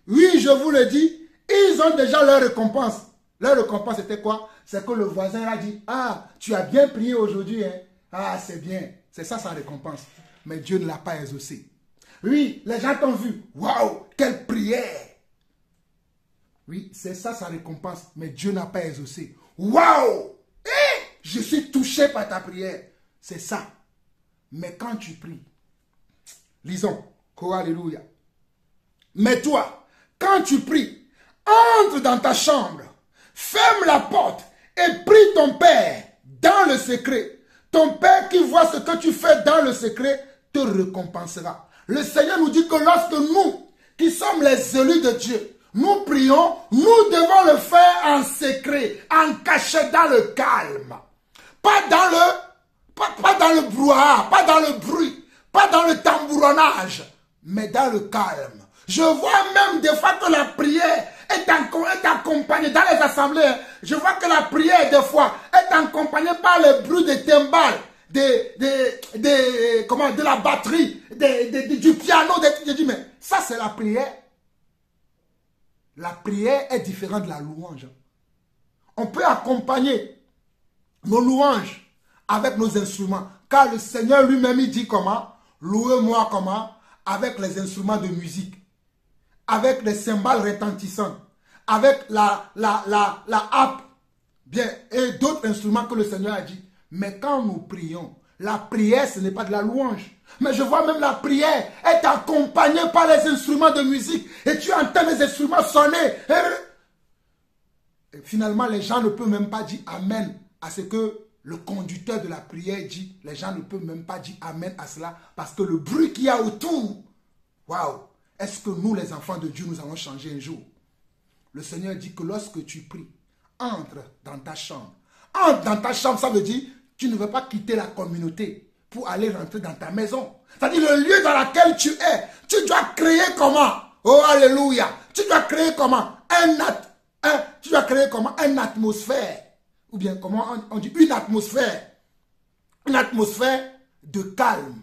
Oui, je vous le dis, ils ont déjà leur récompense. Leur récompense, c'était quoi? C'est que le voisin a dit, ah, tu as bien prié aujourd'hui, hein? Ah, c'est bien. C'est ça sa récompense. Mais Dieu ne l'a pas exaucé. Oui, les gens t'ont vu. Waouh, quelle prière! Oui, c'est ça sa récompense. Mais Dieu n'a pas exaucé. Waouh! Je suis touché par ta prière. C'est ça. Mais quand tu pries, lisons. Oh, alléluia. Mais toi, quand tu pries, entre dans ta chambre, ferme la porte et prie ton Père dans le secret. Ton Père qui voit ce que tu fais dans le secret te récompensera. Le Seigneur nous dit que lorsque nous, qui sommes les élus de Dieu, nous prions, nous devons le faire en secret, en cachette, dans le calme. Pas dans le brouhaha, pas dans le bruit, pas dans le tambouronnage, mais dans le calme. Je vois même des fois que la prière est accompagnée dans les assemblées. Je vois que la prière des fois est accompagnée par le bruit des timbales, de la batterie, du piano. Je dis, mais ça c'est la prière. La prière est différente de la louange. On peut accompagner nos louanges avec nos instruments. Car le Seigneur lui-même, il dit comment? Louez-moi comment? Avec les instruments de musique. Avec les cymbales retentissantes. Avec la harpe. Bien, et d'autres instruments que le Seigneur a dit. Mais quand nous prions, la prière, ce n'est pas de la louange. Mais je vois même la prière être accompagnée par les instruments de musique. Et tu entends les instruments sonner. finalement, les gens ne peuvent même pas dire Amen à ce que le conducteur de la prière dit. Les gens ne peuvent même pas dire Amen à cela parce que le bruit qu'il y a autour. Waouh! Est-ce que nous, les enfants de Dieu, nous allons changer un jour? Le Seigneur dit que lorsque tu pries, entre dans ta chambre. Entre dans ta chambre, ça veut dire tu ne veux pas quitter la communauté pour aller rentrer dans ta maison. C'est-à-dire le lieu dans lequel tu es. Tu dois créer comment? Oh, alléluia! Tu dois créer comment? Tu dois créer comment? Une atmosphère. Ou bien comment on dit? Une atmosphère. Une atmosphère de calme.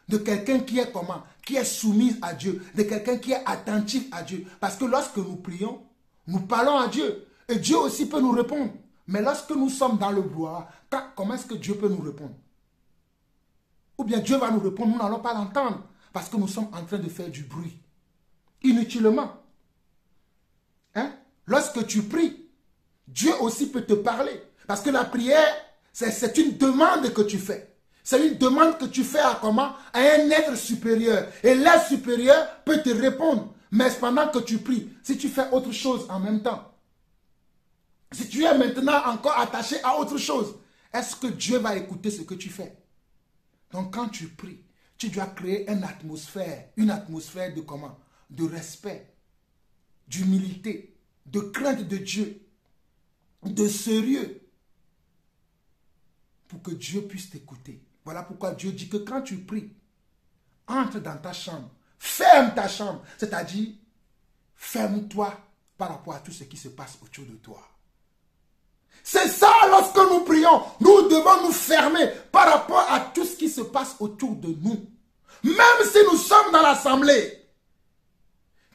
De quelqu'un qui est comment? Qui est soumis à Dieu. De quelqu'un qui est attentif à Dieu. Parce que lorsque nous prions, nous parlons à Dieu. Et Dieu aussi peut nous répondre. Mais lorsque nous sommes dans le brouhaha, comment est-ce que Dieu peut nous répondre? Ou bien Dieu va nous répondre, nous n'allons pas l'entendre. Parce que nous sommes en train de faire du bruit. Inutilement. Hein? Lorsque tu pries, Dieu aussi peut te parler. Parce que la prière, c'est une demande que tu fais. C'est une demande que tu fais à comment? À un être supérieur. Et l'être supérieur peut te répondre. Mais pendant que tu pries, si tu fais autre chose en même temps, si tu es maintenant encore attaché à autre chose, est-ce que Dieu va écouter ce que tu fais? Donc quand tu pries, tu dois créer une atmosphère de comment? De respect, d'humilité, de crainte de Dieu, de sérieux, pour que Dieu puisse t'écouter. Voilà pourquoi Dieu dit que quand tu pries, entre dans ta chambre, ferme ta chambre, c'est-à-dire ferme-toi par rapport à tout ce qui se passe autour de toi. C'est ça, lorsque nous prions, nous devons nous fermer par rapport à tout ce qui se passe autour de nous. Même si nous sommes dans l'assemblée,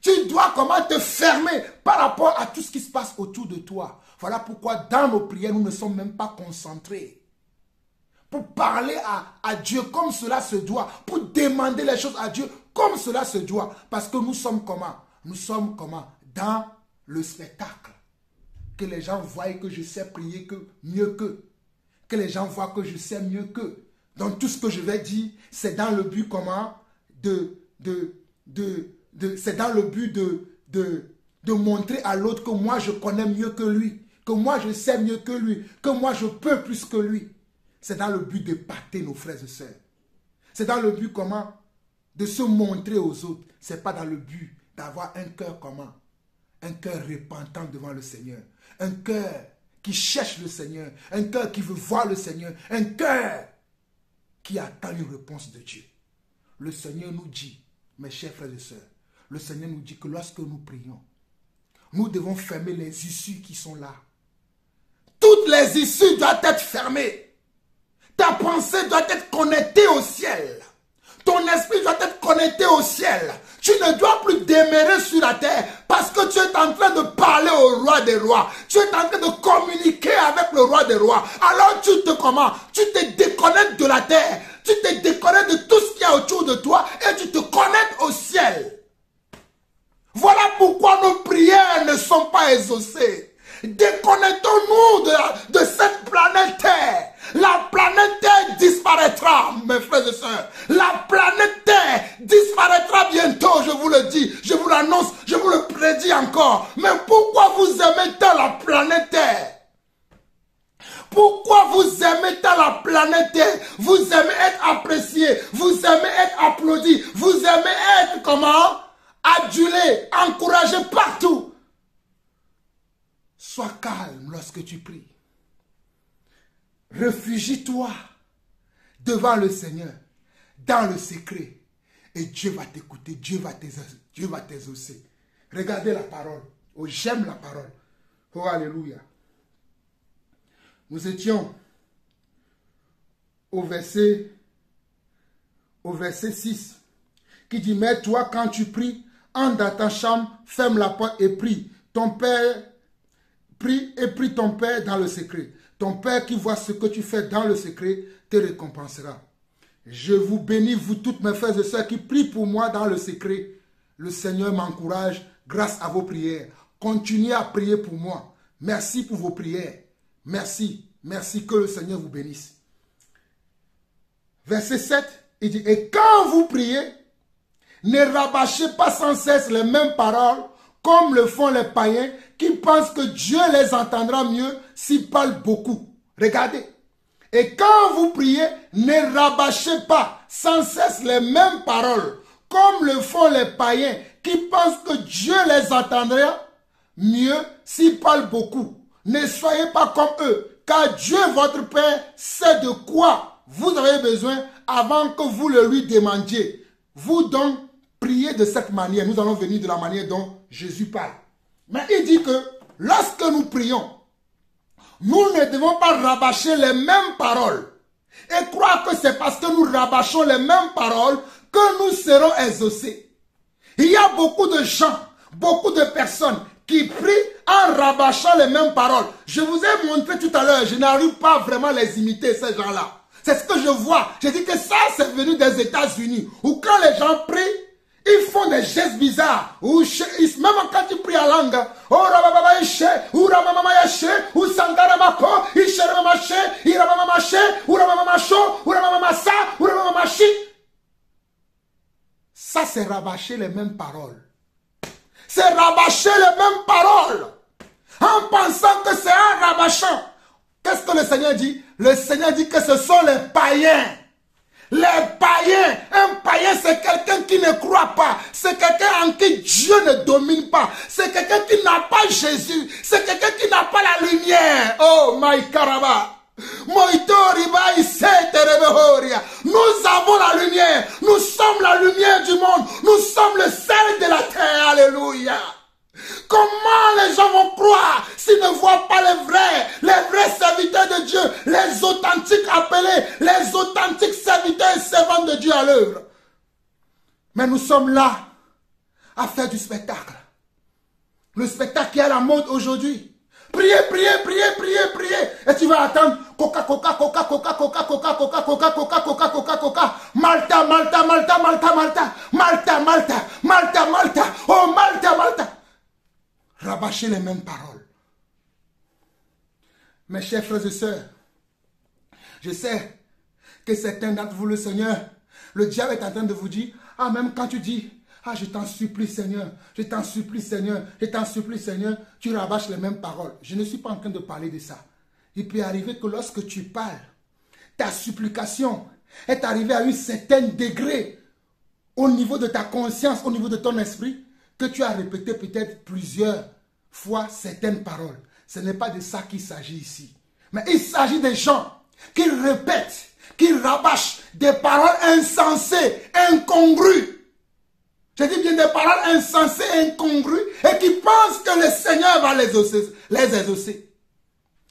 tu dois comment te fermer par rapport à tout ce qui se passe autour de toi. Voilà pourquoi dans nos prières, nous ne sommes même pas concentrés. Pour parler à Dieu comme cela se doit. Pour demander les choses à Dieu comme cela se doit. Parce que nous sommes comment? Nous sommes comment? Dans le spectacle. Que les gens voient que je sais prier mieux qu'eux. Que les gens voient que je sais mieux qu'eux. Donc tout ce que je vais dire, c'est dans le but comment? C'est dans le but de montrer à l'autre que moi je connais mieux que lui. Que moi je sais mieux que lui. Que moi je peux plus que lui. C'est dans le but d'épater nos frères et sœurs. C'est dans le but comment? De se montrer aux autres. Ce n'est pas dans le but d'avoir un cœur comment? Un cœur repentant devant le Seigneur. Un cœur qui cherche le Seigneur. Un cœur qui veut voir le Seigneur. Un cœur qui attend une réponse de Dieu. Le Seigneur nous dit, mes chers frères et sœurs, le Seigneur nous dit que lorsque nous prions, nous devons fermer les issues qui sont là. Toutes les issues doivent être fermées. Ta pensée doit être connectée au ciel. Ton esprit doit être connecté au ciel. Tu ne dois plus demeurer sur la terre parce que tu es en train de parler au roi des rois. Tu es en train de communiquer avec le roi des rois. Alors tu te déconnectes de la terre. Tu te déconnectes de tout ce qu'il y a autour de toi et tu te connectes au ciel. Voilà pourquoi nos prières ne sont pas exaucées. Déconnectons-nous de cette planète Terre. La planète Terre disparaîtra, mes frères et sœurs. La planète Terre disparaîtra bientôt, je vous le dis. Je vous l'annonce, je vous le prédis encore. Mais pourquoi vous aimez tant la planète Terre? Pourquoi vous aimez tant la planète Terre? Vous aimez être apprécié, vous aimez être applaudi, vous aimez être comment? Adulé, encouragé partout. Sois calme lorsque tu pries. Réfugie-toi devant le Seigneur, dans le secret. Et Dieu va t'écouter, Dieu va t'exaucer. Regardez la parole. Oh, j'aime la parole. Oh, alléluia. Nous étions au verset 6, qui dit, mais toi, quand tu pries, entre dans ta chambre, ferme la porte et prie. Ton Père prie et prie ton Père dans le secret. Ton Père qui voit ce que tu fais dans le secret te récompensera. Je vous bénis, vous toutes mes frères et sœurs qui prient pour moi dans le secret. Le Seigneur m'encourage grâce à vos prières. Continuez à prier pour moi. Merci pour vos prières. Merci. Merci, que le Seigneur vous bénisse. Verset 7, il dit, et quand vous priez, ne rabâchez pas sans cesse les mêmes paroles comme le font les païens qui pensent que Dieu les entendra mieux s'ils parlent beaucoup. Regardez. Et quand vous priez, ne rabâchez pas sans cesse les mêmes paroles, comme le font les païens qui pensent que Dieu les entendra mieux s'ils parlent beaucoup. Ne soyez pas comme eux, car Dieu, votre Père, sait de quoi vous avez besoin avant que vous le lui demandiez. Vous donc priez de cette manière. Nous allons venir de la manière dont Jésus parle. Mais il dit que lorsque nous prions, nous ne devons pas rabâcher les mêmes paroles et croire que c'est parce que nous rabâchons les mêmes paroles que nous serons exaucés. Il y a beaucoup de gens, beaucoup de personnes qui prient en rabâchant les mêmes paroles. Je vous ai montré tout à l'heure, je n'arrive pas vraiment à les imiter, ces gens-là. C'est ce que je vois. J'ai dit que ça, c'est venu des États-Unis, où quand les gens prient, ils font des gestes bizarres. Ou même quand ils prient en langue, oh rababa ishe, ou rababa yashe, ou sangara mako, ishe rababa she, irababa mache, ou rababa macho, ou rababa massa, ou rababa machi. Ça, c'est rabâcher les mêmes paroles. C'est rabâcher les mêmes paroles. En pensant que c'est un rabâchant. Qu'est-ce que le Seigneur dit? Le Seigneur dit que ce sont les païens. Les païens. Un païen, c'est quelqu'un qui ne croit pas. C'est quelqu'un en qui Dieu ne domine pas. C'est quelqu'un qui n'a pas Jésus. C'est quelqu'un qui n'a pas la lumière. Oh, my karaba. Nous avons la lumière. Nous sommes la lumière du monde. Nous sommes le sel de la terre. Alléluia. Comment les gens vont croire s'ils ne voient pas les vrais serviteurs de Dieu, les authentiques appelés, les authentiques serviteurs et servantes de Dieu à l'œuvre? Mais nous sommes là à faire du spectacle. Le spectacle qui est à la mode aujourd'hui. Priez, priez, priez, priez, priez. Et tu vas attendre Coca, Coca, Coca, Coca, Coca, Coca, Coca, Coca, Coca, Coca, Coca, Coca, Malta, Malta, Malta, Malta, Malta, Malta, Malta, Malta, Malta, oh Malta, Malta. Rabâcher les mêmes paroles. Mes chers frères et sœurs, je sais que certains d'entre vous, le Seigneur, le diable est en train de vous dire, ah, même quand tu dis, ah, je t'en supplie Seigneur, je t'en supplie Seigneur, je t'en supplie Seigneur, tu rabâches les mêmes paroles. Je ne suis pas en train de parler de ça. Il peut arriver que lorsque tu parles, ta supplication est arrivée à un certain degré au niveau de ta conscience, au niveau de ton esprit, que tu as répété peut-être plusieurs fois certaines paroles. Ce n'est pas de ça qu'il s'agit ici. Mais il s'agit des gens qui répètent, qui rabâchent des paroles insensées, incongrues. Je dis bien des paroles insensées, incongrues, et qui pensent que le Seigneur va les exaucer.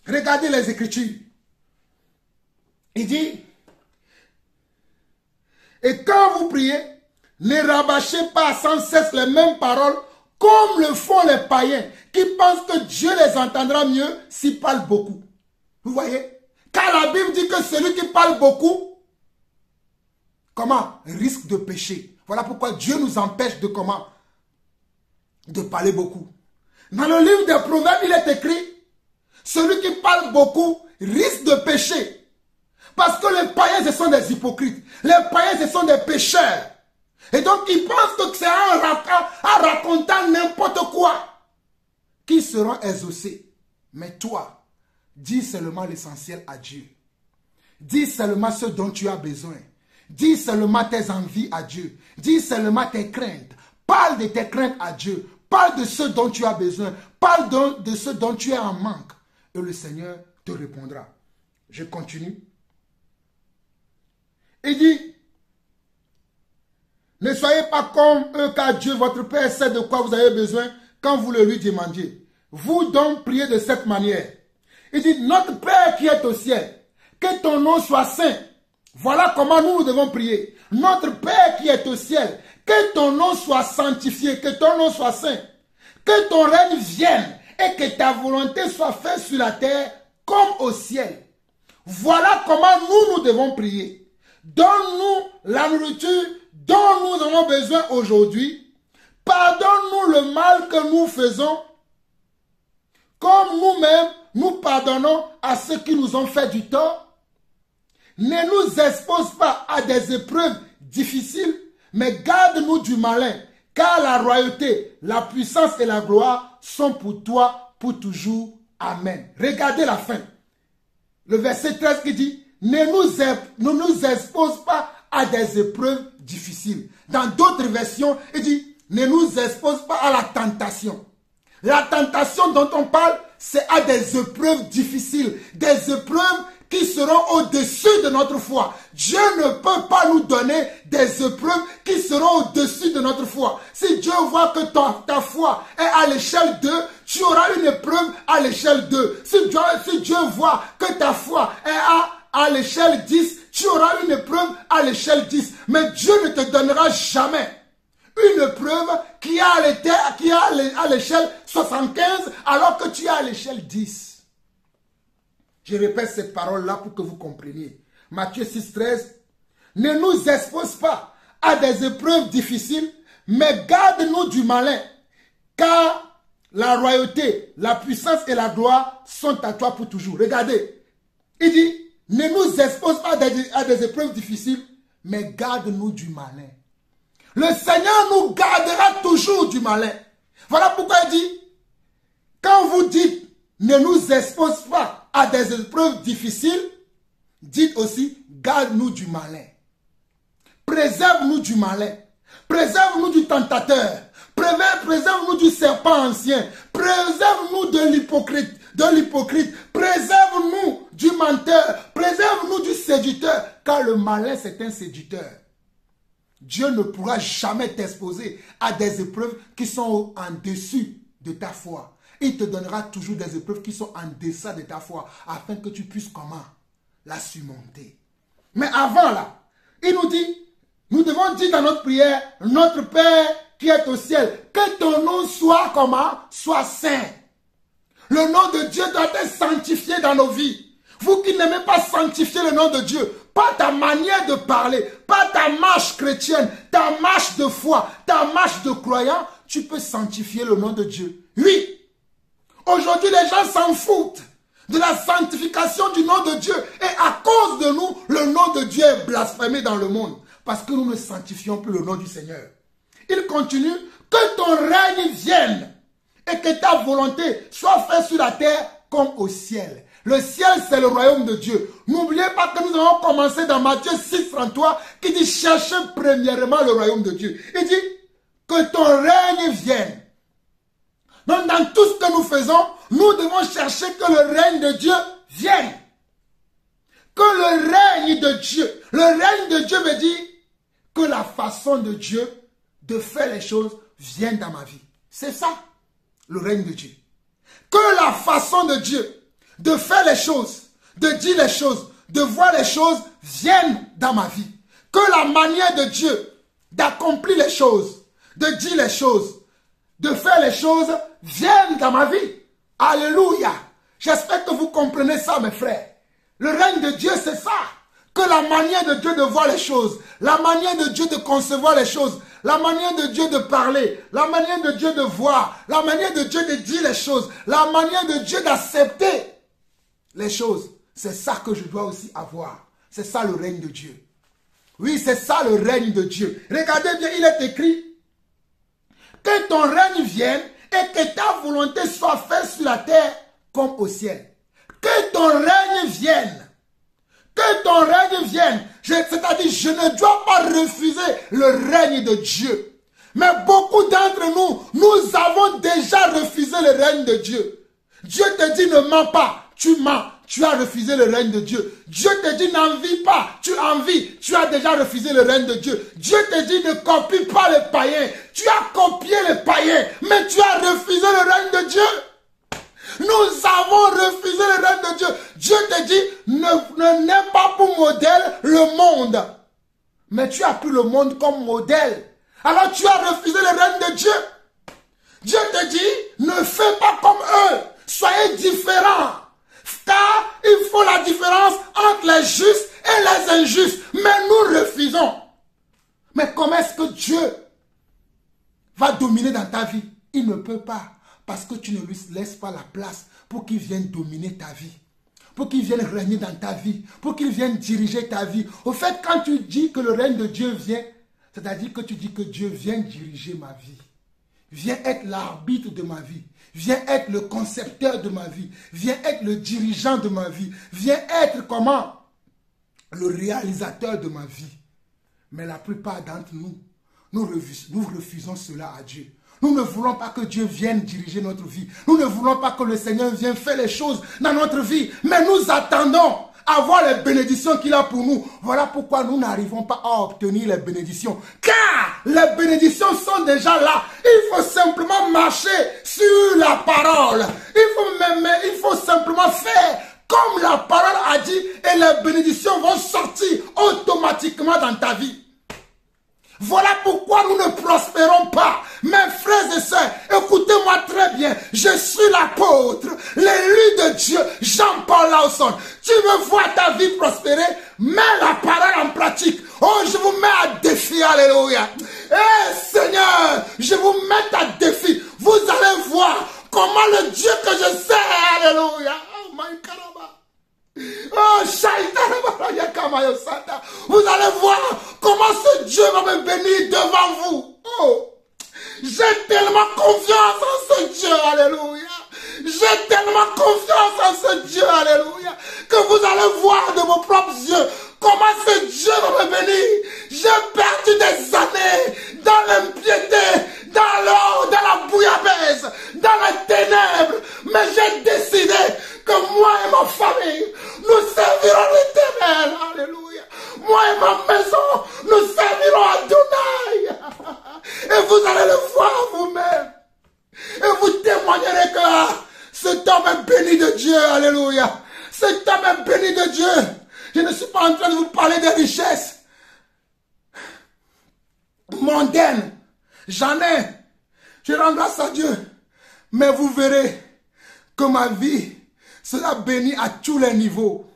Regardez les Écritures. Il dit, et quand vous priez, ne rabâchez pas sans cesse les mêmes paroles comme le font les païens qui pensent que Dieu les entendra mieux s'ils parlent beaucoup. Vous voyez? Car la Bible dit que celui qui parle beaucoup, comment? Risque de pécher. Voilà pourquoi Dieu nous empêche de comment? De parler beaucoup. Dans le livre des Proverbes, il est écrit, celui qui parle beaucoup risque de pécher. Parce que les païens, ce sont des hypocrites. Les païens, ce sont des pécheurs. Et donc, ils pensent que c'est en racontant n'importe quoi qu'ils seront exaucés. Mais toi, dis seulement l'essentiel à Dieu. Dis seulement ce dont tu as besoin. Dis seulement tes envies à Dieu. Dis seulement tes craintes. Parle de tes craintes à Dieu. Parle de ce dont tu as besoin. Parle de ce dont tu es en manque. Et le Seigneur te répondra. Je continue. Il dit, ne soyez pas comme eux, car Dieu, votre Père, sait de quoi vous avez besoin quand vous le lui demandiez. Vous donc priez de cette manière. Il dit, notre Père qui est au ciel, que ton nom soit saint. Voilà comment nous devons prier. Notre Père qui est au ciel, que ton nom soit sanctifié, que ton nom soit saint. Que ton règne vienne et que ta volonté soit faite sur la terre comme au ciel. Voilà comment nous devons prier. Donne-nous la nourriture dont nous avons besoin aujourd'hui. Pardonne-nous le mal que nous faisons, comme nous-mêmes nous pardonnons à ceux qui nous ont fait du tort. Ne nous expose pas à des épreuves difficiles, mais garde-nous du malin, Car la royauté, la puissance et la gloire sont pour toi pour toujours. Amen. Regardez la fin. Le verset 13 qui dit, ne nous expose pas à des épreuves difficiles. Dans d'autres versions, il dit, ne nous expose pas à la tentation. La tentation dont on parle, c'est à des épreuves difficiles, des épreuves qui seront au-dessus de notre foi. Dieu ne peut pas nous donner des épreuves qui seront au-dessus de notre foi. Si Dieu voit que ta foi est à l'échelle 2, tu auras une épreuve à l'échelle 2. Si Dieu voit que ta foi est à l'échelle 10, tu auras une épreuve à l'échelle 10. Mais Dieu ne te donnera jamais une épreuve qui est à l'échelle 75 alors que tu es à l'échelle 10. Je répète cette parole-là pour que vous compreniez. Matthieu 6, 13. Ne nous expose pas à des épreuves difficiles, mais garde-nous du malin, car la royauté, la puissance et la gloire sont à toi pour toujours. Regardez, il dit, ne nous expose pas à des épreuves difficiles, mais garde-nous du malin. Le Seigneur nous gardera toujours du malin. Voilà pourquoi il dit, quand vous dites, ne nous expose pas à des épreuves difficiles, dites aussi, garde-nous du malin. Préserve-nous du malin. Préserve-nous du tentateur. Préserve-nous du serpent ancien. Préserve-nous de l'hypocrite. Préserve-nous du menteur. Préserve-nous du séducteur. Car le malin, c'est un séducteur. Dieu ne pourra jamais t'exposer à des épreuves qui sont en dessus de ta foi. Il te donnera toujours des épreuves qui sont en deçà de ta foi, afin que tu puisses comment la surmonter. Mais avant là, il nous dit, nous devons dire dans notre prière, notre Père qui est au ciel, que ton nom soit comment? Soit saint. Le nom de Dieu doit être sanctifié dans nos vies. Vous qui n'aimez pas sanctifier le nom de Dieu, pas ta manière de parler, pas ta marche chrétienne, ta marche de foi, ta marche de croyant, tu peux sanctifier le nom de Dieu. Oui. Aujourd'hui, les gens s'en foutent de la sanctification du nom de Dieu. Et à cause de nous, le nom de Dieu est blasphémé dans le monde. Parce que nous ne sanctifions plus le nom du Seigneur. Il continue, que ton règne vienne et que ta volonté soit faite sur la terre comme au ciel. Le ciel, c'est le royaume de Dieu. N'oubliez pas que nous avons commencé dans Matthieu 6, 33, qui dit, cherchez premièrement le royaume de Dieu. Il dit, que ton règne vienne. Donc, dans tout ce que nous faisons, nous devons chercher que le règne de Dieu vienne. Que le règne de Dieu, le règne de Dieu veut dire que la façon de Dieu de faire les choses vienne dans ma vie. C'est ça, le règne de Dieu. Que la façon de Dieu de faire les choses, de dire les choses, de voir les choses vienne dans ma vie. Que la manière de Dieu d'accomplir les choses, de dire les choses, de faire les choses viennent dans ma vie. Alléluia. J'espère que vous comprenez ça, mes frères. Le règne de Dieu, c'est ça. Que la manière de Dieu de voir les choses, la manière de Dieu de concevoir les choses, la manière de Dieu de parler, la manière de Dieu de voir, la manière de Dieu de dire les choses, la manière de Dieu d'accepter les choses. C'est ça que je dois aussi avoir. C'est ça le règne de Dieu. Oui, c'est ça le règne de Dieu. Regardez bien, il est écrit, que ton règne vienne et que ta volonté soit faite sur la terre comme au ciel. Que ton règne vienne. Que ton règne vienne. C'est-à-dire, je ne dois pas refuser le règne de Dieu. Mais beaucoup d'entre nous, nous avons déjà refusé le règne de Dieu. Dieu te dit ne mens pas, tu mens. Tu as refusé le règne de Dieu. Dieu te dit n'envie pas, tu envies. Tu as déjà refusé le règne de Dieu. Dieu te dit ne copie pas les païens. Tu as copié les païens, mais tu as refusé le règne de Dieu. Nous avons refusé le règne de Dieu. Dieu te dit n'aie pas pour modèle le monde. Mais tu as pris le monde comme modèle. Alors tu as refusé le règne de Dieu. Dieu te dit ne fais pas comme eux. Soyez différents. Car il faut la différence entre les justes et les injustes. Mais nous refusons. Mais comment est-ce que Dieu va dominer dans ta vie? Il ne peut pas. Parce que tu ne lui laisses pas la place pour qu'il vienne dominer ta vie. Pour qu'il vienne régner dans ta vie. Pour qu'il vienne diriger ta vie. Au fait, quand tu dis que le règne de Dieu vient, C'est-à-dire que tu dis que Dieu vient diriger ma vie. Viens être l'arbitre de ma vie. Viens être le concepteur de ma vie. Viens être le dirigeant de ma vie. Viens être comment? Le réalisateur de ma vie. Mais la plupart d'entre nous, nous refusons cela à Dieu. Nous ne voulons pas que Dieu vienne diriger notre vie. Nous ne voulons pas que le Seigneur vienne faire les choses dans notre vie. Mais nous attendons à voir les bénédictions qu'il a pour nous. Voilà pourquoi nous n'arrivons pas à obtenir les bénédictions. Car les bénédictions sont déjà là. Il faut simplement marcher sur la parole. Il faut simplement faire comme la parole a dit et les bénédictions vont sortir automatiquement dans ta vie. Voilà pourquoi nous ne prospérons pas. Mes frères et sœurs, écoutez-moi très bien. Je suis l'apôtre, l'élu de Dieu, Jean-Paul Lawson. Tu veux voir ta vie prospérer? Mets la parole en pratique. Oh, je vous mets à défi, alléluia. Eh Seigneur, je vous mets à défi. Vous allez voir comment le Dieu que je sers, alléluia. Oh my God. Oh, vous allez voir comment ce Dieu va me bénir devant vous. Oh, j'ai tellement confiance en ce Dieu, alléluia. J'ai tellement confiance en ce Dieu, alléluia, que vous allez voir de vos propres yeux comment ce Dieu va me bénir. J'ai perdu des années dans l'impiété, dans l'or, dans la bouillabaisse, dans les ténèbres, mais j'ai décidé que moi et ma famille, nous servirons l'Éternel. Alléluia. Moi et ma maison, nous servirons Adonai. Et vous allez le voir vous-même. Et vous témoignerez que cet homme est béni de Dieu. Alléluia. Cet homme est béni de Dieu. Je ne suis pas en train de vous parler des richesses mondaines. J'en ai. Je rends grâce à Dieu. Mais vous verrez que ma vie sera bénie à tous les niveaux.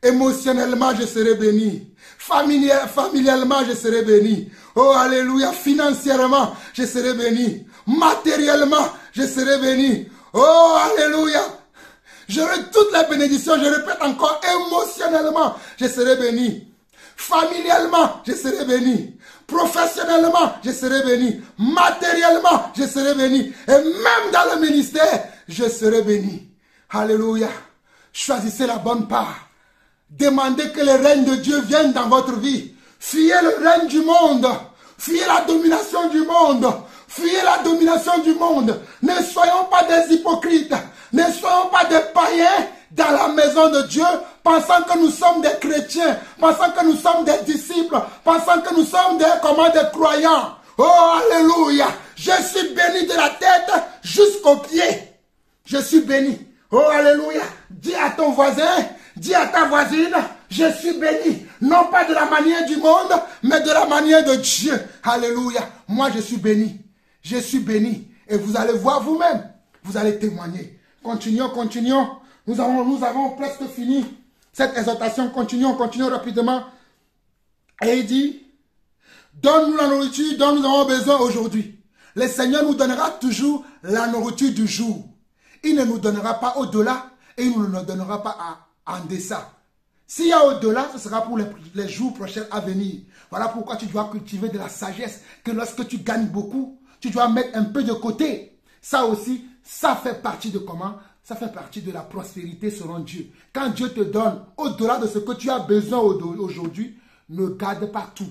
Émotionnellement, je serai béni. Familialement, je serai béni. Oh, alléluia. Financièrement, je serai béni. Matériellement, je serai béni. Oh, alléluia. J'aurai toutes les bénédictions. Je répète encore, émotionnellement, je serai béni. Familialement, je serai béni. Professionnellement, je serai béni. Matériellement, je serai béni. Et même dans le ministère, je serai béni. Alléluia. Choisissez la bonne part. Demandez que le règne de Dieu vienne dans votre vie. Fuyez le règne du monde. Fuyez la domination du monde. Fuyez la domination du monde. Ne soyons pas des hypocrites. Ne soyons pas des païens dans la maison de Dieu, pensant que nous sommes des chrétiens, pensant que nous sommes des disciples, pensant que nous sommes des croyants. Oh, alléluia. Je suis béni de la tête jusqu'aux pieds. Je suis béni. Oh, alléluia. Dis à ton voisin, dis à ta voisine, je suis béni. Non pas de la manière du monde, mais de la manière de Dieu. Alléluia. Moi, je suis béni. Je suis béni. Et vous allez voir vous-même. Vous allez témoigner. Continuons, continuons. Nous avons presque fini cette exhortation. Continuons rapidement. Et il dit, donne-nous la nourriture dont nous avons besoin aujourd'hui. Le Seigneur nous donnera toujours la nourriture du jour. Il ne nous donnera pas au-delà et il ne nous donnera pas en deçà. S'il y a au-delà, ce sera pour les jours prochains à venir. Voilà pourquoi tu dois cultiver de la sagesse, que lorsque tu gagnes beaucoup, tu dois mettre un peu de côté. Ça aussi, ça fait partie de comment? Ça fait partie de la prospérité selon Dieu. Quand Dieu te donne au-delà de ce que tu as besoin aujourd'hui, ne garde pas tout.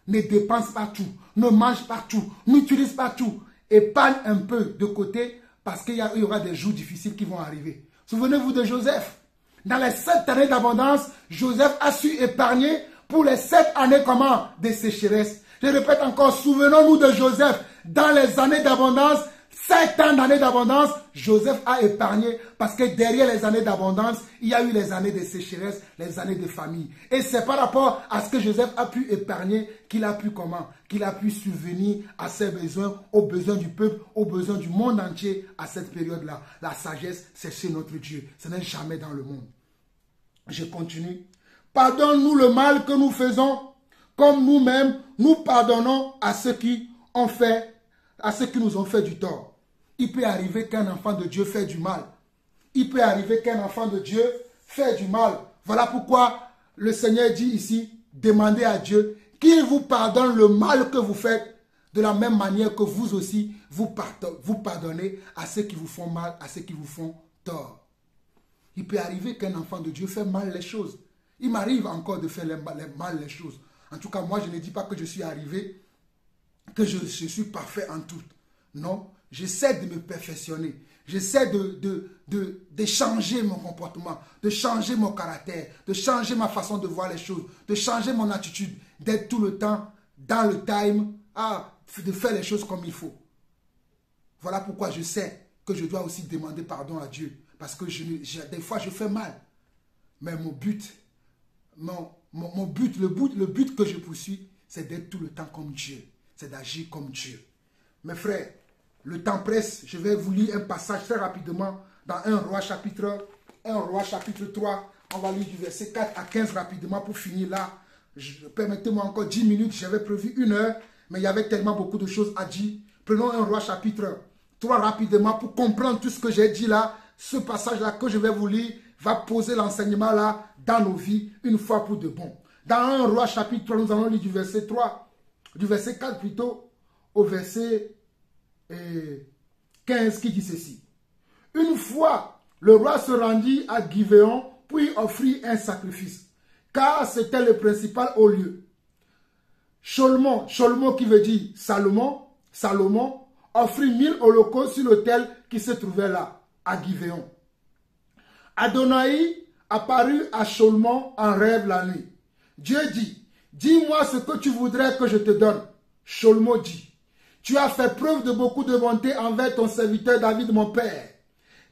Ne dépense pas tout. Ne mange pas tout. N'utilise pas tout. Épargne un peu de côté parce qu'il y aura des jours difficiles qui vont arriver. Souvenez-vous de Joseph. Dans les 7 années d'abondance, Joseph a su épargner pour les 7 années comment? Des sécheresses. Je répète encore, souvenons-nous de Joseph. Dans les années d'abondance, 7 ans d'années d'abondance, Joseph a épargné parce que derrière les années d'abondance, il y a eu les années de sécheresse, les années de famille. Et c'est par rapport à ce que Joseph a pu épargner qu'il a pu comment? Qu'il a pu subvenir à ses besoins, aux besoins du peuple, aux besoins du monde entier à cette période-là. La sagesse, c'est chez notre Dieu. Ce n'est jamais dans le monde. Je continue. Pardonne-nous le mal que nous faisons, comme nous-mêmes, nous pardonnons à ceux qui ont fait, à ceux qui nous ont fait du tort. Il peut arriver qu'un enfant de Dieu fait du mal. Il peut arriver qu'un enfant de Dieu fait du mal. Voilà pourquoi le Seigneur dit ici, demandez à Dieu qu'il vous pardonne le mal que vous faites, de la même manière que vous aussi, vous pardonnez à ceux qui vous font mal, à ceux qui vous font tort. Il peut arriver qu'un enfant de Dieu fait mal les choses. Il m'arrive encore de faire mal les choses. En tout cas, moi, je ne dis pas que je suis arrivé, que je suis parfait en tout. Non, j'essaie de me perfectionner. J'essaie de changer mon comportement, de changer mon caractère, de changer ma façon de voir les choses, de changer mon attitude, d'être tout le temps dans le time, de faire les choses comme il faut. Voilà pourquoi je sais que je dois aussi demander pardon à Dieu. Parce que des fois, je fais mal. Mais mon but, le but que je poursuis, c'est d'être tout le temps comme Dieu. C'est d'agir comme Dieu. Mes frères, le temps presse. Je vais vous lire un passage très rapidement dans 1 Roi chapitre 3. On va lire du verset 4 à 15 rapidement pour finir là. Permettez-moi encore 10 minutes. J'avais prévu 1 heure, mais il y avait tellement beaucoup de choses à dire. Prenons 1 Roi chapitre 3 rapidement pour comprendre tout ce que j'ai dit là. Ce passage-là que je vais vous lire va poser l'enseignement là dans nos vies une fois pour de bon. Dans 1 Roi chapitre 3, nous allons lire du verset 4 plutôt, au verset 15 qui dit ceci. Une fois, le roi se rendit à Gibeon pour y offrir un sacrifice, car c'était le principal au lieu. Salomon qui veut dire Salomon, offrit 1000 holocaustes sur l'autel qui se trouvait là, à Gibeon. Adonai apparut à Salomon en rêve la nuit. Dieu dit, dis-moi ce que tu voudrais que je te donne. Salomon dit, tu as fait preuve de beaucoup de bonté envers ton serviteur David mon père,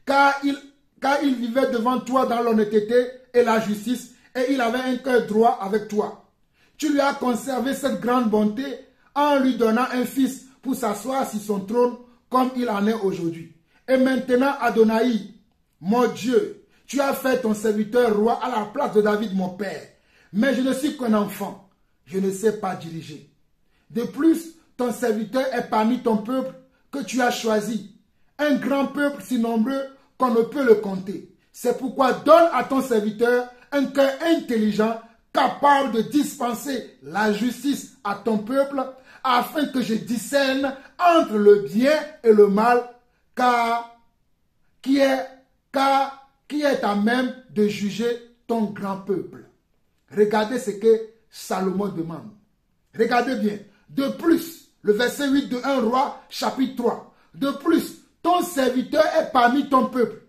car il vivait devant toi dans l'honnêteté et la justice, et il avait un cœur droit avec toi. Tu lui as conservé cette grande bonté en lui donnant un fils pour s'asseoir sur son trône comme il en est aujourd'hui. Et maintenant, Adonai, mon Dieu, tu as fait ton serviteur roi à la place de David mon père. Mais je ne suis qu'un enfant, je ne sais pas diriger. De plus, ton serviteur est parmi ton peuple que tu as choisi, un grand peuple si nombreux qu'on ne peut le compter. C'est pourquoi donne à ton serviteur un cœur intelligent, capable de dispenser la justice à ton peuple, afin que je discerne entre le bien et le mal, car qui est à même de juger ton grand peuple. Regardez ce que Salomon demande. Regardez bien. De plus, le verset 8 de 1 Roi, chapitre 3. De plus, ton serviteur est parmi ton peuple,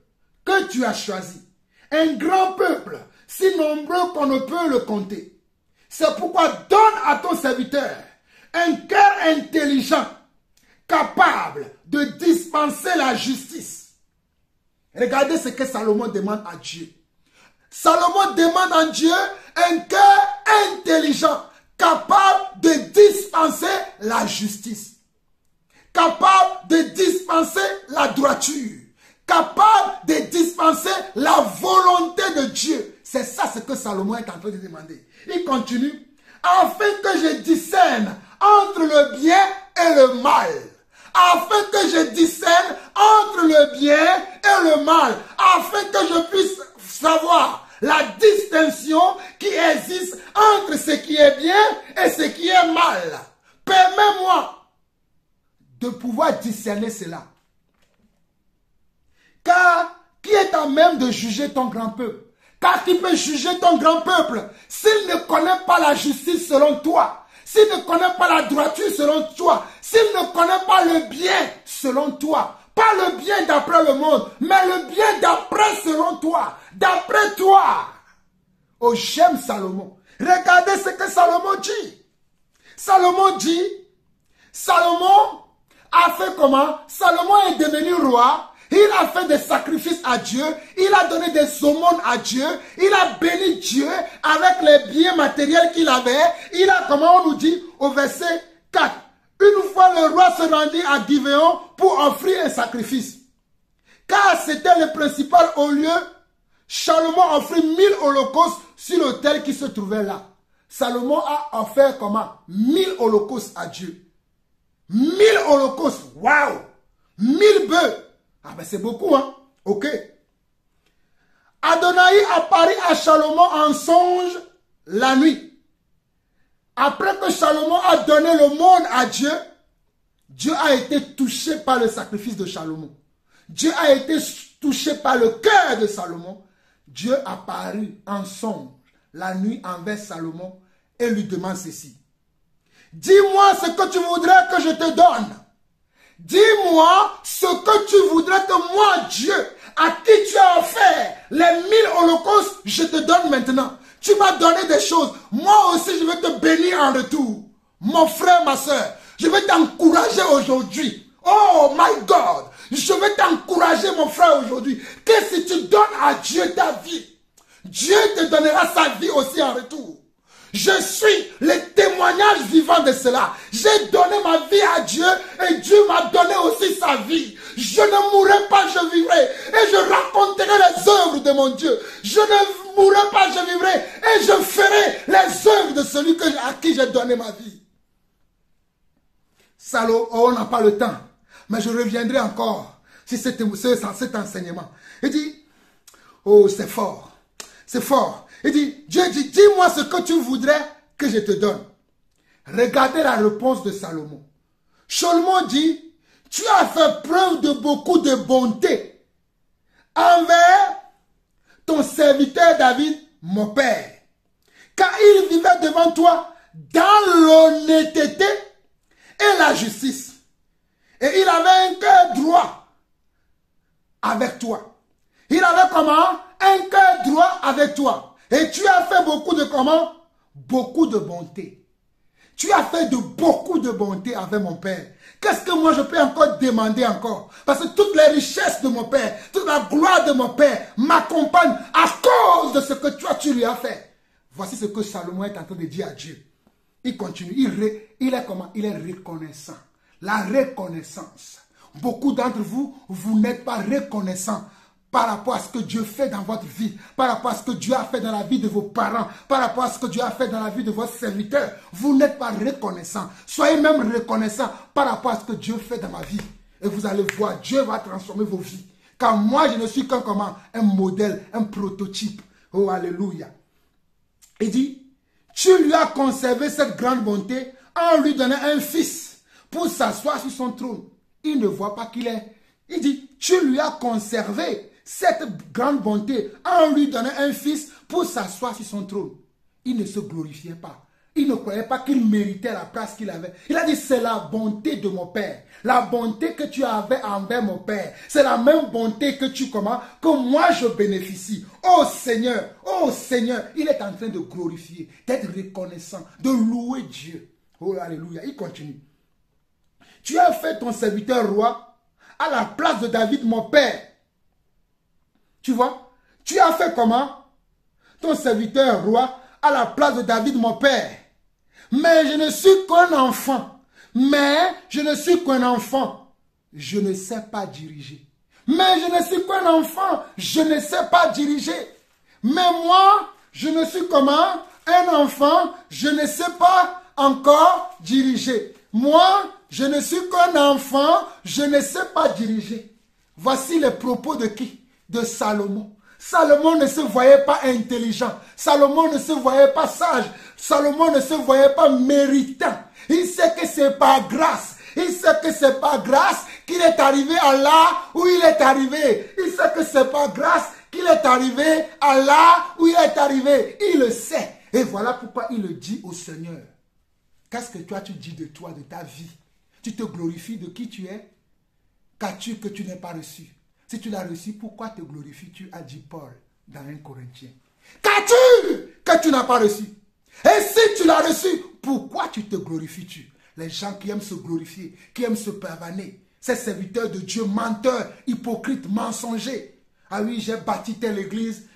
que tu as choisi. Un grand peuple, si nombreux qu'on ne peut le compter. C'est pourquoi donne à ton serviteur un cœur intelligent, capable de dispenser la justice. Regardez ce que Salomon demande à Dieu. Salomon demande à Dieu un cœur intelligent, capable de dispenser la justice, capable de dispenser la droiture, capable de dispenser la volonté de Dieu. C'est ça ce que Salomon est en train de demander. Il continue, afin que je discerne entre le bien et le mal. Afin que je discerne entre le bien et le mal. Afin que je puisse savoir la distinction qui existe entre ce qui est bien et ce qui est mal. Permets-moi de pouvoir discerner cela. Car qui est à même de juger ton grand peuple? Car qui peut juger ton grand peuple s'il ne connaît pas la justice selon toi? S'il ne connaît pas la droiture selon toi? S'il ne connaît pas le bien selon toi? Pas le bien d'après le monde, mais le bien d'après selon toi. D'après toi. Oh, j'aime Salomon. Regardez ce que Salomon dit. Salomon dit, Salomon a fait comment? Salomon est devenu roi. Il a fait des sacrifices à Dieu. Il a donné des aumônes à Dieu. Il a béni Dieu avec les biens matériels qu'il avait. Il a, comment on nous dit, au verset 4. Une fois le roi se rendit à Gibeon pour offrir un sacrifice. Car c'était le principal au lieu. Salomon offrit 1000 holocaustes sur l'autel qui se trouvait là. Salomon a offert comment? 1000 holocaustes à Dieu. 1000 holocaustes. Waouh! 1000 bœufs. Ah ben c'est beaucoup, hein? Ok. Adonai apparut à Salomon en songe la nuit. après que Salomon a donné le monde à Dieu, Dieu a été touché par le sacrifice de Salomon. Dieu a été touché par le cœur de Salomon. Dieu apparut en songe la nuit envers Salomon et lui demande ceci. Dis-moi ce que tu voudrais que je te donne. Dis-moi ce que tu voudrais que moi, Dieu, à qui tu as offert les 1000 holocaustes, je te donne maintenant. Tu m'as donné des choses. Moi aussi, je vais te bénir en retour. Mon frère, ma soeur, je vais t'encourager aujourd'hui. Oh my God, je vais t'encourager, mon frère, aujourd'hui. Que si tu donnes à Dieu ta vie, Dieu te donnera sa vie aussi en retour. Je suis le témoignage vivant de cela. J'ai donné ma vie à Dieu et Dieu m'a donné aussi sa vie. Je ne mourrai pas, je vivrai et je raconterai les œuvres de mon Dieu. Je ne mourrai pas, je vivrai et je ferai les œuvres de celui à qui j'ai donné ma vie. Salaud, on n'a pas le temps, mais je reviendrai encore sur cet enseignement. Il dit, oh c'est fort, c'est fort. Il dit, Dieu dit, dis-moi ce que tu voudrais que je te donne. Regardez la réponse de Salomon. Salomon dit, tu as fait preuve de beaucoup de bonté envers ton serviteur David, mon père. Car il vivait devant toi dans l'honnêteté et la justice. Et il avait un cœur droit avec toi. Il avait comment? Un cœur droit avec toi. Et tu as fait beaucoup de comment? Beaucoup de bonté. Tu as fait beaucoup de bonté avec mon père. Qu'est-ce que moi je peux encore demander encore? Parce que toutes les richesses de mon père, toute la gloire de mon père m'accompagne à cause de ce que toi tu lui as fait. Voici ce que Salomon est en train de dire à Dieu. Il continue, il est comment? Il est reconnaissant. La reconnaissance. Beaucoup d'entre vous, vous n'êtes pas reconnaissants par rapport à ce que Dieu fait dans votre vie, par rapport à ce que Dieu a fait dans la vie de vos parents, par rapport à ce que Dieu a fait dans la vie de vos serviteurs. Vous n'êtes pas reconnaissant. Soyez même reconnaissant par rapport à ce que Dieu fait dans ma vie. Et vous allez voir, Dieu va transformer vos vies. Car moi, je ne suis qu'un comment? Un modèle, un prototype. Oh, alléluia. Il dit, tu lui as conservé cette grande bonté en lui donnant un fils pour s'asseoir sur son trône. Il ne voit pas qu'il est. Il dit, tu lui as conservé cette grande bonté en lui donnant un fils pour s'asseoir sur son trône. Il ne se glorifiait pas. Il ne croyait pas qu'il méritait la place qu'il avait. Il a dit, c'est la bonté de mon père. La bonté que tu avais envers mon père. C'est la même bonté que tu comment? Que moi je bénéficie. Oh Seigneur, il est en train de glorifier, d'être reconnaissant, de louer Dieu. Oh alléluia, il continue. Tu as fait ton serviteur roi à la place de David mon père. Tu vois? Tu as fait comment? Ton serviteur roi à la place de David mon père. Mais je ne suis qu'un enfant. Je ne sais pas diriger. Mais je ne suis qu'un enfant. Je ne sais pas diriger. Mais moi, je ne suis comment? Un enfant. Je ne sais pas encore diriger. Moi, je ne suis qu'un enfant. Je ne sais pas diriger. Voici les propos de qui? De Salomon. Salomon ne se voyait pas intelligent. Salomon ne se voyait pas sage. Salomon ne se voyait pas méritant. Il sait que c'est par grâce. Il sait que c'est par grâce qu'il est arrivé à là où il est arrivé. Il sait que c'est par grâce qu'il est arrivé à là où il est arrivé. Il le sait. Et voilà pourquoi il le dit au Seigneur. Qu'est-ce que toi tu dis de toi, de ta vie? Tu te glorifies de qui tu es? Qu'as-tu que tu n'aies pas reçu? Si tu l'as reçu, pourquoi te glorifies-tu, a dit Paul dans 1 Corinthiens? Qu'as-tu que tu n'as pas reçu? Et si tu l'as reçu, pourquoi tu te glorifies-tu? Les gens qui aiment se glorifier, qui aiment se pavaner, ces serviteurs de Dieu, menteurs, hypocrites, mensongers. Ah oui, j'ai bâti telle église,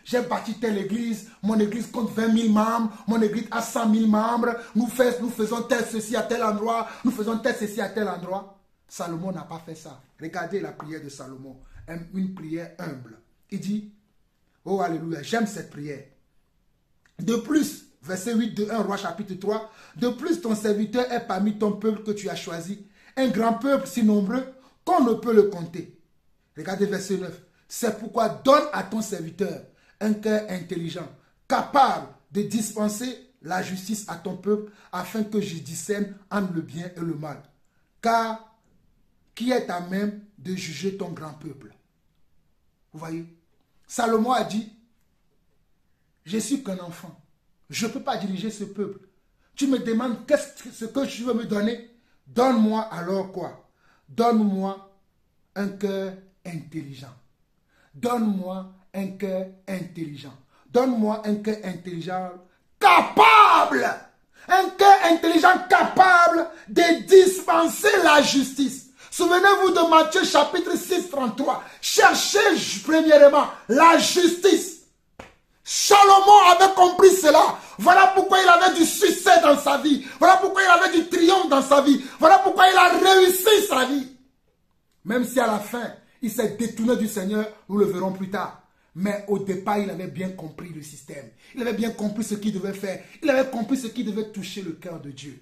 mon église compte 20 000 membres, mon église a 100 000 membres, nous faisons tel ceci à tel endroit, nous faisons tel ceci à tel endroit. Salomon n'a pas fait ça. Regardez la prière de Salomon. Une prière humble. Il dit, oh alléluia, j'aime cette prière. De plus, verset 8 de 1 Roi chapitre 3, de plus ton serviteur est parmi ton peuple que tu as choisi, un grand peuple si nombreux qu'on ne peut le compter. Regardez verset 9. C'est pourquoi donne à ton serviteur un cœur intelligent, capable de dispenser la justice à ton peuple, afin que je discerne entre le bien et le mal. Car qui est à même de juger ton grand peuple? Vous voyez? Salomon a dit, je suis qu'un enfant. Je ne peux pas diriger ce peuple. Tu me demandes ce que tu veux me donner? Donne-moi alors quoi? Donne-moi un cœur intelligent. Donne-moi un cœur intelligent. Donne-moi un cœur intelligent capable. Un cœur intelligent capable de dispenser la justice. Souvenez-vous de Matthieu chapitre 6, 33. Cherchez premièrement la justice. Salomon avait compris cela. Voilà pourquoi il avait du succès dans sa vie. Voilà pourquoi il avait du triomphe dans sa vie. Voilà pourquoi il a réussi sa vie. Même si à la fin, il s'est détourné du Seigneur, nous le verrons plus tard. Mais au départ, il avait bien compris le système. Il avait bien compris ce qu'il devait faire. Il avait compris ce qui devait toucher le cœur de Dieu.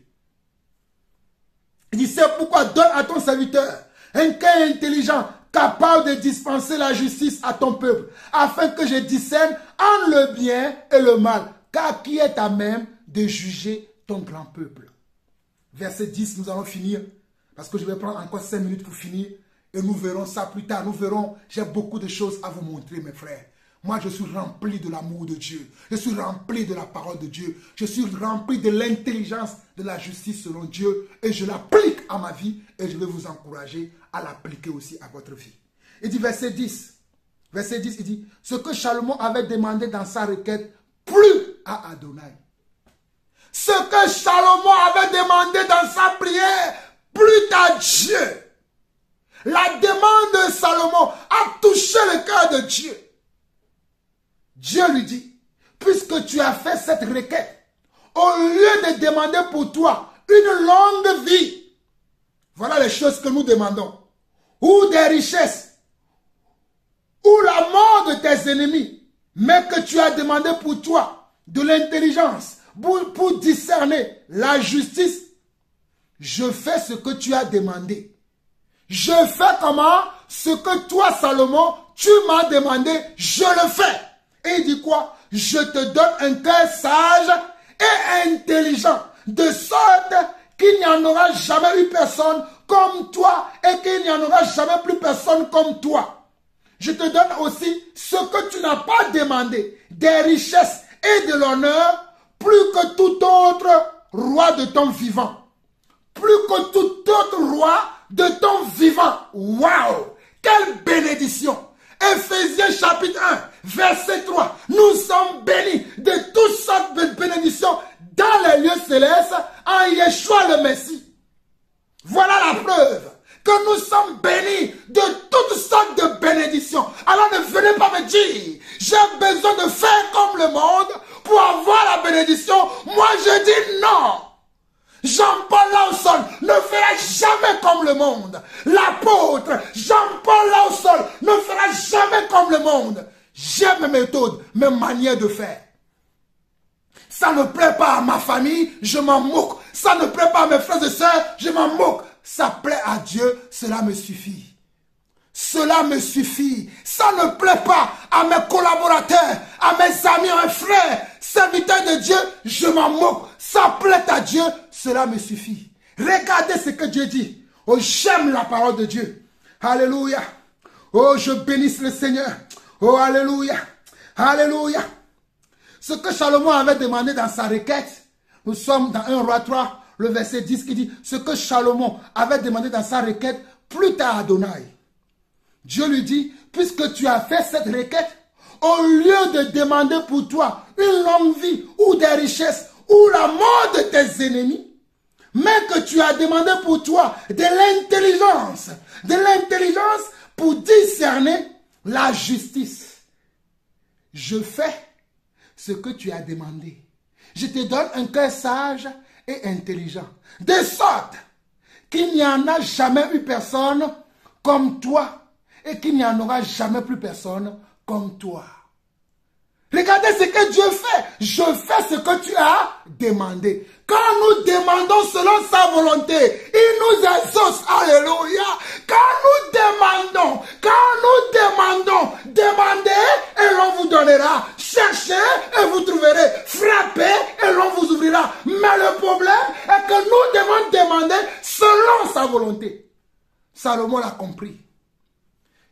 Il dit, c'est pourquoi donne à ton serviteur un cœur intelligent, capable de dispenser la justice à ton peuple, afin que je discerne entre le bien et le mal, car qui est à même de juger ton grand peuple. Verset 10, nous allons finir, parce que je vais prendre encore 5 minutes pour finir, et nous verrons ça plus tard. Nous verrons, j'ai beaucoup de choses à vous montrer, mes frères. Moi, je suis rempli de l'amour de Dieu. Je suis rempli de la parole de Dieu. Je suis rempli de l'intelligence de la justice selon Dieu. Et je l'applique à ma vie. Et je vais vous encourager à l'appliquer aussi à votre vie. Il dit verset 10. Verset 10, il dit, ce que Salomon avait demandé dans sa requête, plus à Adonai. Ce que Salomon avait demandé dans sa prière, plus à Dieu. La demande de Salomon a touché le cœur de Dieu. Dieu lui dit, puisque tu as fait cette requête, au lieu de demander pour toi une longue vie, voilà les choses que nous demandons, ou des richesses, ou la mort de tes ennemis, mais que tu as demandé pour toi de l'intelligence, pour discerner la justice, je fais ce que tu as demandé. Je fais comment? Ce que toi, Salomon, tu m'as demandé, je le fais. Et il dit quoi? Je te donne un cœur sage et intelligent, de sorte qu'il n'y en aura jamais eu personne comme toi et qu'il n'y en aura jamais plus personne comme toi. Je te donne aussi ce que tu n'as pas demandé, des richesses et de l'honneur, plus que tout autre roi de ton vivant. Plus que tout autre roi de ton vivant. Waouh! Quelle bénédiction! Éphésiens chapitre 1, verset 3. Nous sommes bénis de toutes sortes de bénédictions dans les lieux célestes en Yeshua le Messie. Voilà la preuve que nous sommes bénis de toutes sortes de bénédictions. Alors ne venez pas me dire, j'ai besoin de faire comme le monde pour avoir la bénédiction. Moi je dis non. Jean-Paul Lawson ne fera jamais comme le monde. L'apôtre Jean-Paul Lawson ne fera jamais comme le monde. J'aime mes méthodes, mes manières de faire. Ça ne plaît pas à ma famille, je m'en moque. Ça ne plaît pas à mes frères et sœurs, je m'en moque. Ça plaît à Dieu, cela me suffit. Cela me suffit. Ça ne plaît pas à mes collaborateurs, à mes amis, à mes frères, serviteurs de Dieu, je m'en moque. Ça plaît à Dieu, cela me suffit. Regardez ce que Dieu dit. Oh, j'aime la parole de Dieu. Alléluia. Oh, je bénisse le Seigneur. Oh, alléluia. Alléluia. Ce que Salomon avait demandé dans sa requête, nous sommes dans 1 Roi 3, le verset 10 qui dit, ce que Salomon avait demandé dans sa requête, plus tard Adonai. Dieu lui dit, puisque tu as fait cette requête, au lieu de demander pour toi une longue vie ou des richesses ou la mort de tes ennemis, mais que tu as demandé pour toi de l'intelligence pour discerner la justice. Je fais ce que tu as demandé. Je te donne un cœur sage et intelligent, de sorte qu'il n'y en a jamais eu personne comme toi et qu'il n'y en aura jamais plus personne comme toi. Regardez ce que Dieu fait. Je fais ce que tu as demandé. Quand nous demandons selon sa volonté, il nous exauce. Alléluia. Quand nous demandons, demandez et l'on vous donnera. Cherchez et vous trouverez. Frappez et l'on vous Salomon l'a compris.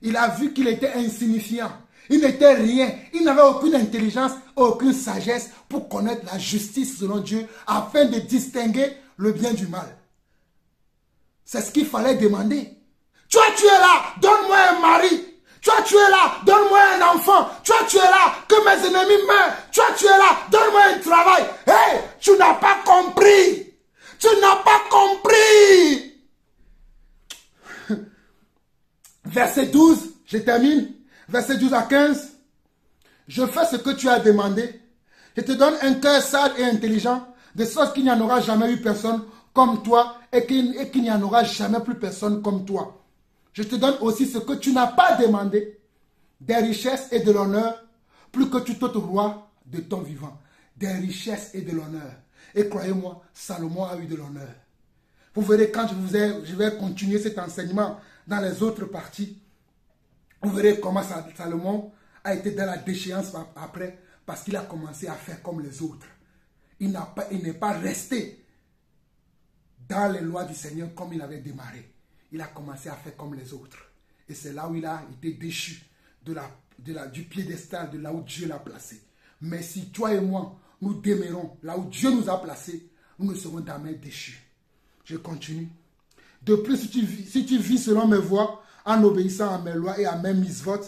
Il a vu qu'il était insignifiant. Il n'était rien. Il n'avait aucune intelligence, aucune sagesse pour connaître la justice selon Dieu afin de distinguer le bien du mal. C'est ce qu'il fallait demander. Toi, tu es là, donne-moi un mari. Toi, tu es là, donne-moi un enfant. Toi, tu es là, que mes ennemis meurent. Toi, tu es là, donne-moi un travail. Hé, tu n'as pas compris. Tu n'as pas compris. Verset 12, je termine. Verset 12 à 15. Je fais ce que tu as demandé. Je te donne un cœur sage et intelligent, de sorte qu'il n'y en aura jamais eu personne comme toi et qu'il n'y en aura jamais plus personne comme toi. Je te donne aussi ce que tu n'as pas demandé, des richesses et de l'honneur, plus que tout autre roi de ton vivant. Des richesses et de l'honneur. Et croyez-moi, Salomon a eu de l'honneur. Vous verrez quand je vais continuer cet enseignement dans les autres parties, vous verrez comment Salomon a été dans la déchéance après, parce qu'il a commencé à faire comme les autres. Il n'est pas resté dans les lois du Seigneur comme il avait démarré. Il a commencé à faire comme les autres. Et c'est là où il a été déchu du piédestal, de là où Dieu l'a placé. Mais si toi et moi, nous demeurons là où Dieu nous a placés, nous ne serons jamais déchus. Je continue. De plus, si tu vis selon mes voies, en obéissant à mes lois et à mes mitzvot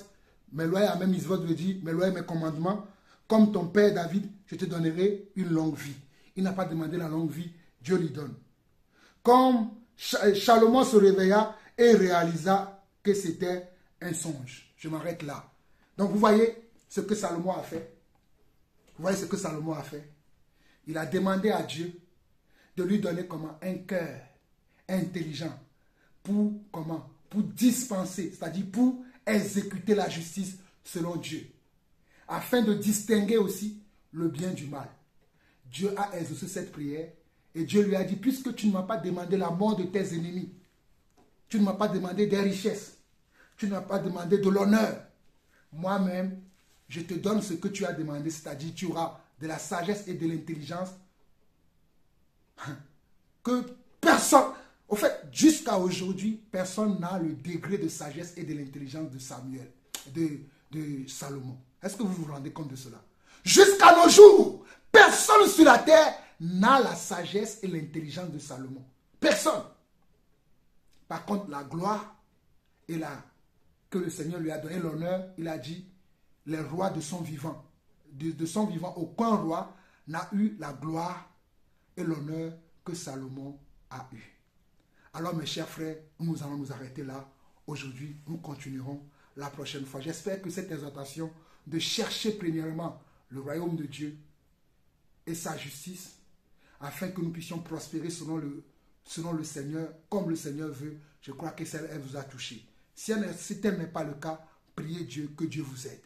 veut dire mes lois et mes commandements, comme ton père David, je te donnerai une longue vie. Il n'a pas demandé la longue vie, Dieu lui donne. Comme Salomon se réveilla et réalisa que c'était un songe. Je m'arrête là. Donc vous voyez ce que Salomon a fait. Vous voyez ce que Salomon a fait. Il a demandé à Dieu de lui donner comment un cœur intelligent pour dispenser, c'est-à-dire pour exécuter la justice selon Dieu, afin de distinguer aussi le bien du mal. Dieu a exaucé cette prière et Dieu lui a dit, puisque tu ne m'as pas demandé la mort de tes ennemis, tu ne m'as pas demandé des richesses, tu ne m'as pas demandé de l'honneur, moi-même, je te donne ce que tu as demandé, c'est-à-dire tu auras de la sagesse et de l'intelligence que personne, au fait, jusqu'à aujourd'hui, personne n'a le degré de sagesse et de l'intelligence de Samuel, de Salomon. Est-ce que vous vous rendez compte de cela? Jusqu'à nos jours, personne sur la terre n'a la sagesse et l'intelligence de Salomon. Personne. Par contre, la gloire et que le Seigneur lui a donné l'honneur, il a dit, les rois de son vivant, de son vivant, aucun roi n'a eu la gloire et l'honneur que Salomon a eu. Alors mes chers frères, nous allons nous arrêter là. Aujourd'hui, nous continuerons la prochaine fois. J'espère que cette exhortation de chercher premièrement le royaume de Dieu et sa justice, afin que nous puissions prospérer selon le Seigneur, comme le Seigneur veut, je crois que elle vous a touché. Si tel n'est pas le cas, priez Dieu, que Dieu vous aide.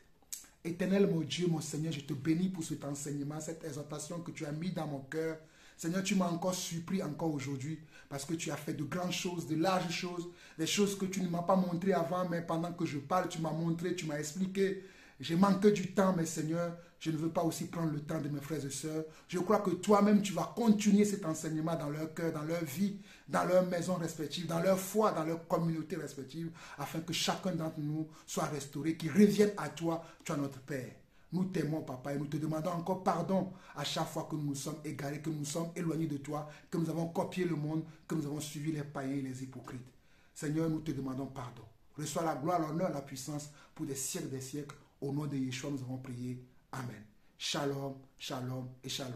Éternel mon Dieu, mon Seigneur, je te bénis pour cet enseignement, cette exhortation que tu as mis dans mon cœur. Seigneur, tu m'as encore surpris encore aujourd'hui parce que tu as fait de grandes choses, de larges choses, des choses que tu ne m'as pas montrées avant, mais pendant que je parle, tu m'as montré, tu m'as expliqué. J'ai manqué du temps, mais Seigneur, je ne veux pas aussi prendre le temps de mes frères et sœurs. Je crois que toi-même, tu vas continuer cet enseignement dans leur cœur, dans leur vie, dans leurs maisons respectives, dans leur foi, dans leur communauté respective, afin que chacun d'entre nous soit restauré, qu'il revienne à toi, tu es notre Père. Nous t'aimons, Papa, et nous te demandons encore pardon à chaque fois que nous nous sommes égarés, que nous nous sommes éloignés de toi, que nous avons copié le monde, que nous avons suivi les païens et les hypocrites. Seigneur, nous te demandons pardon. Reçois la gloire, l'honneur, la puissance pour des siècles. Au nom de Yeshua, nous avons prié. Amen. Shalom, shalom et shalom.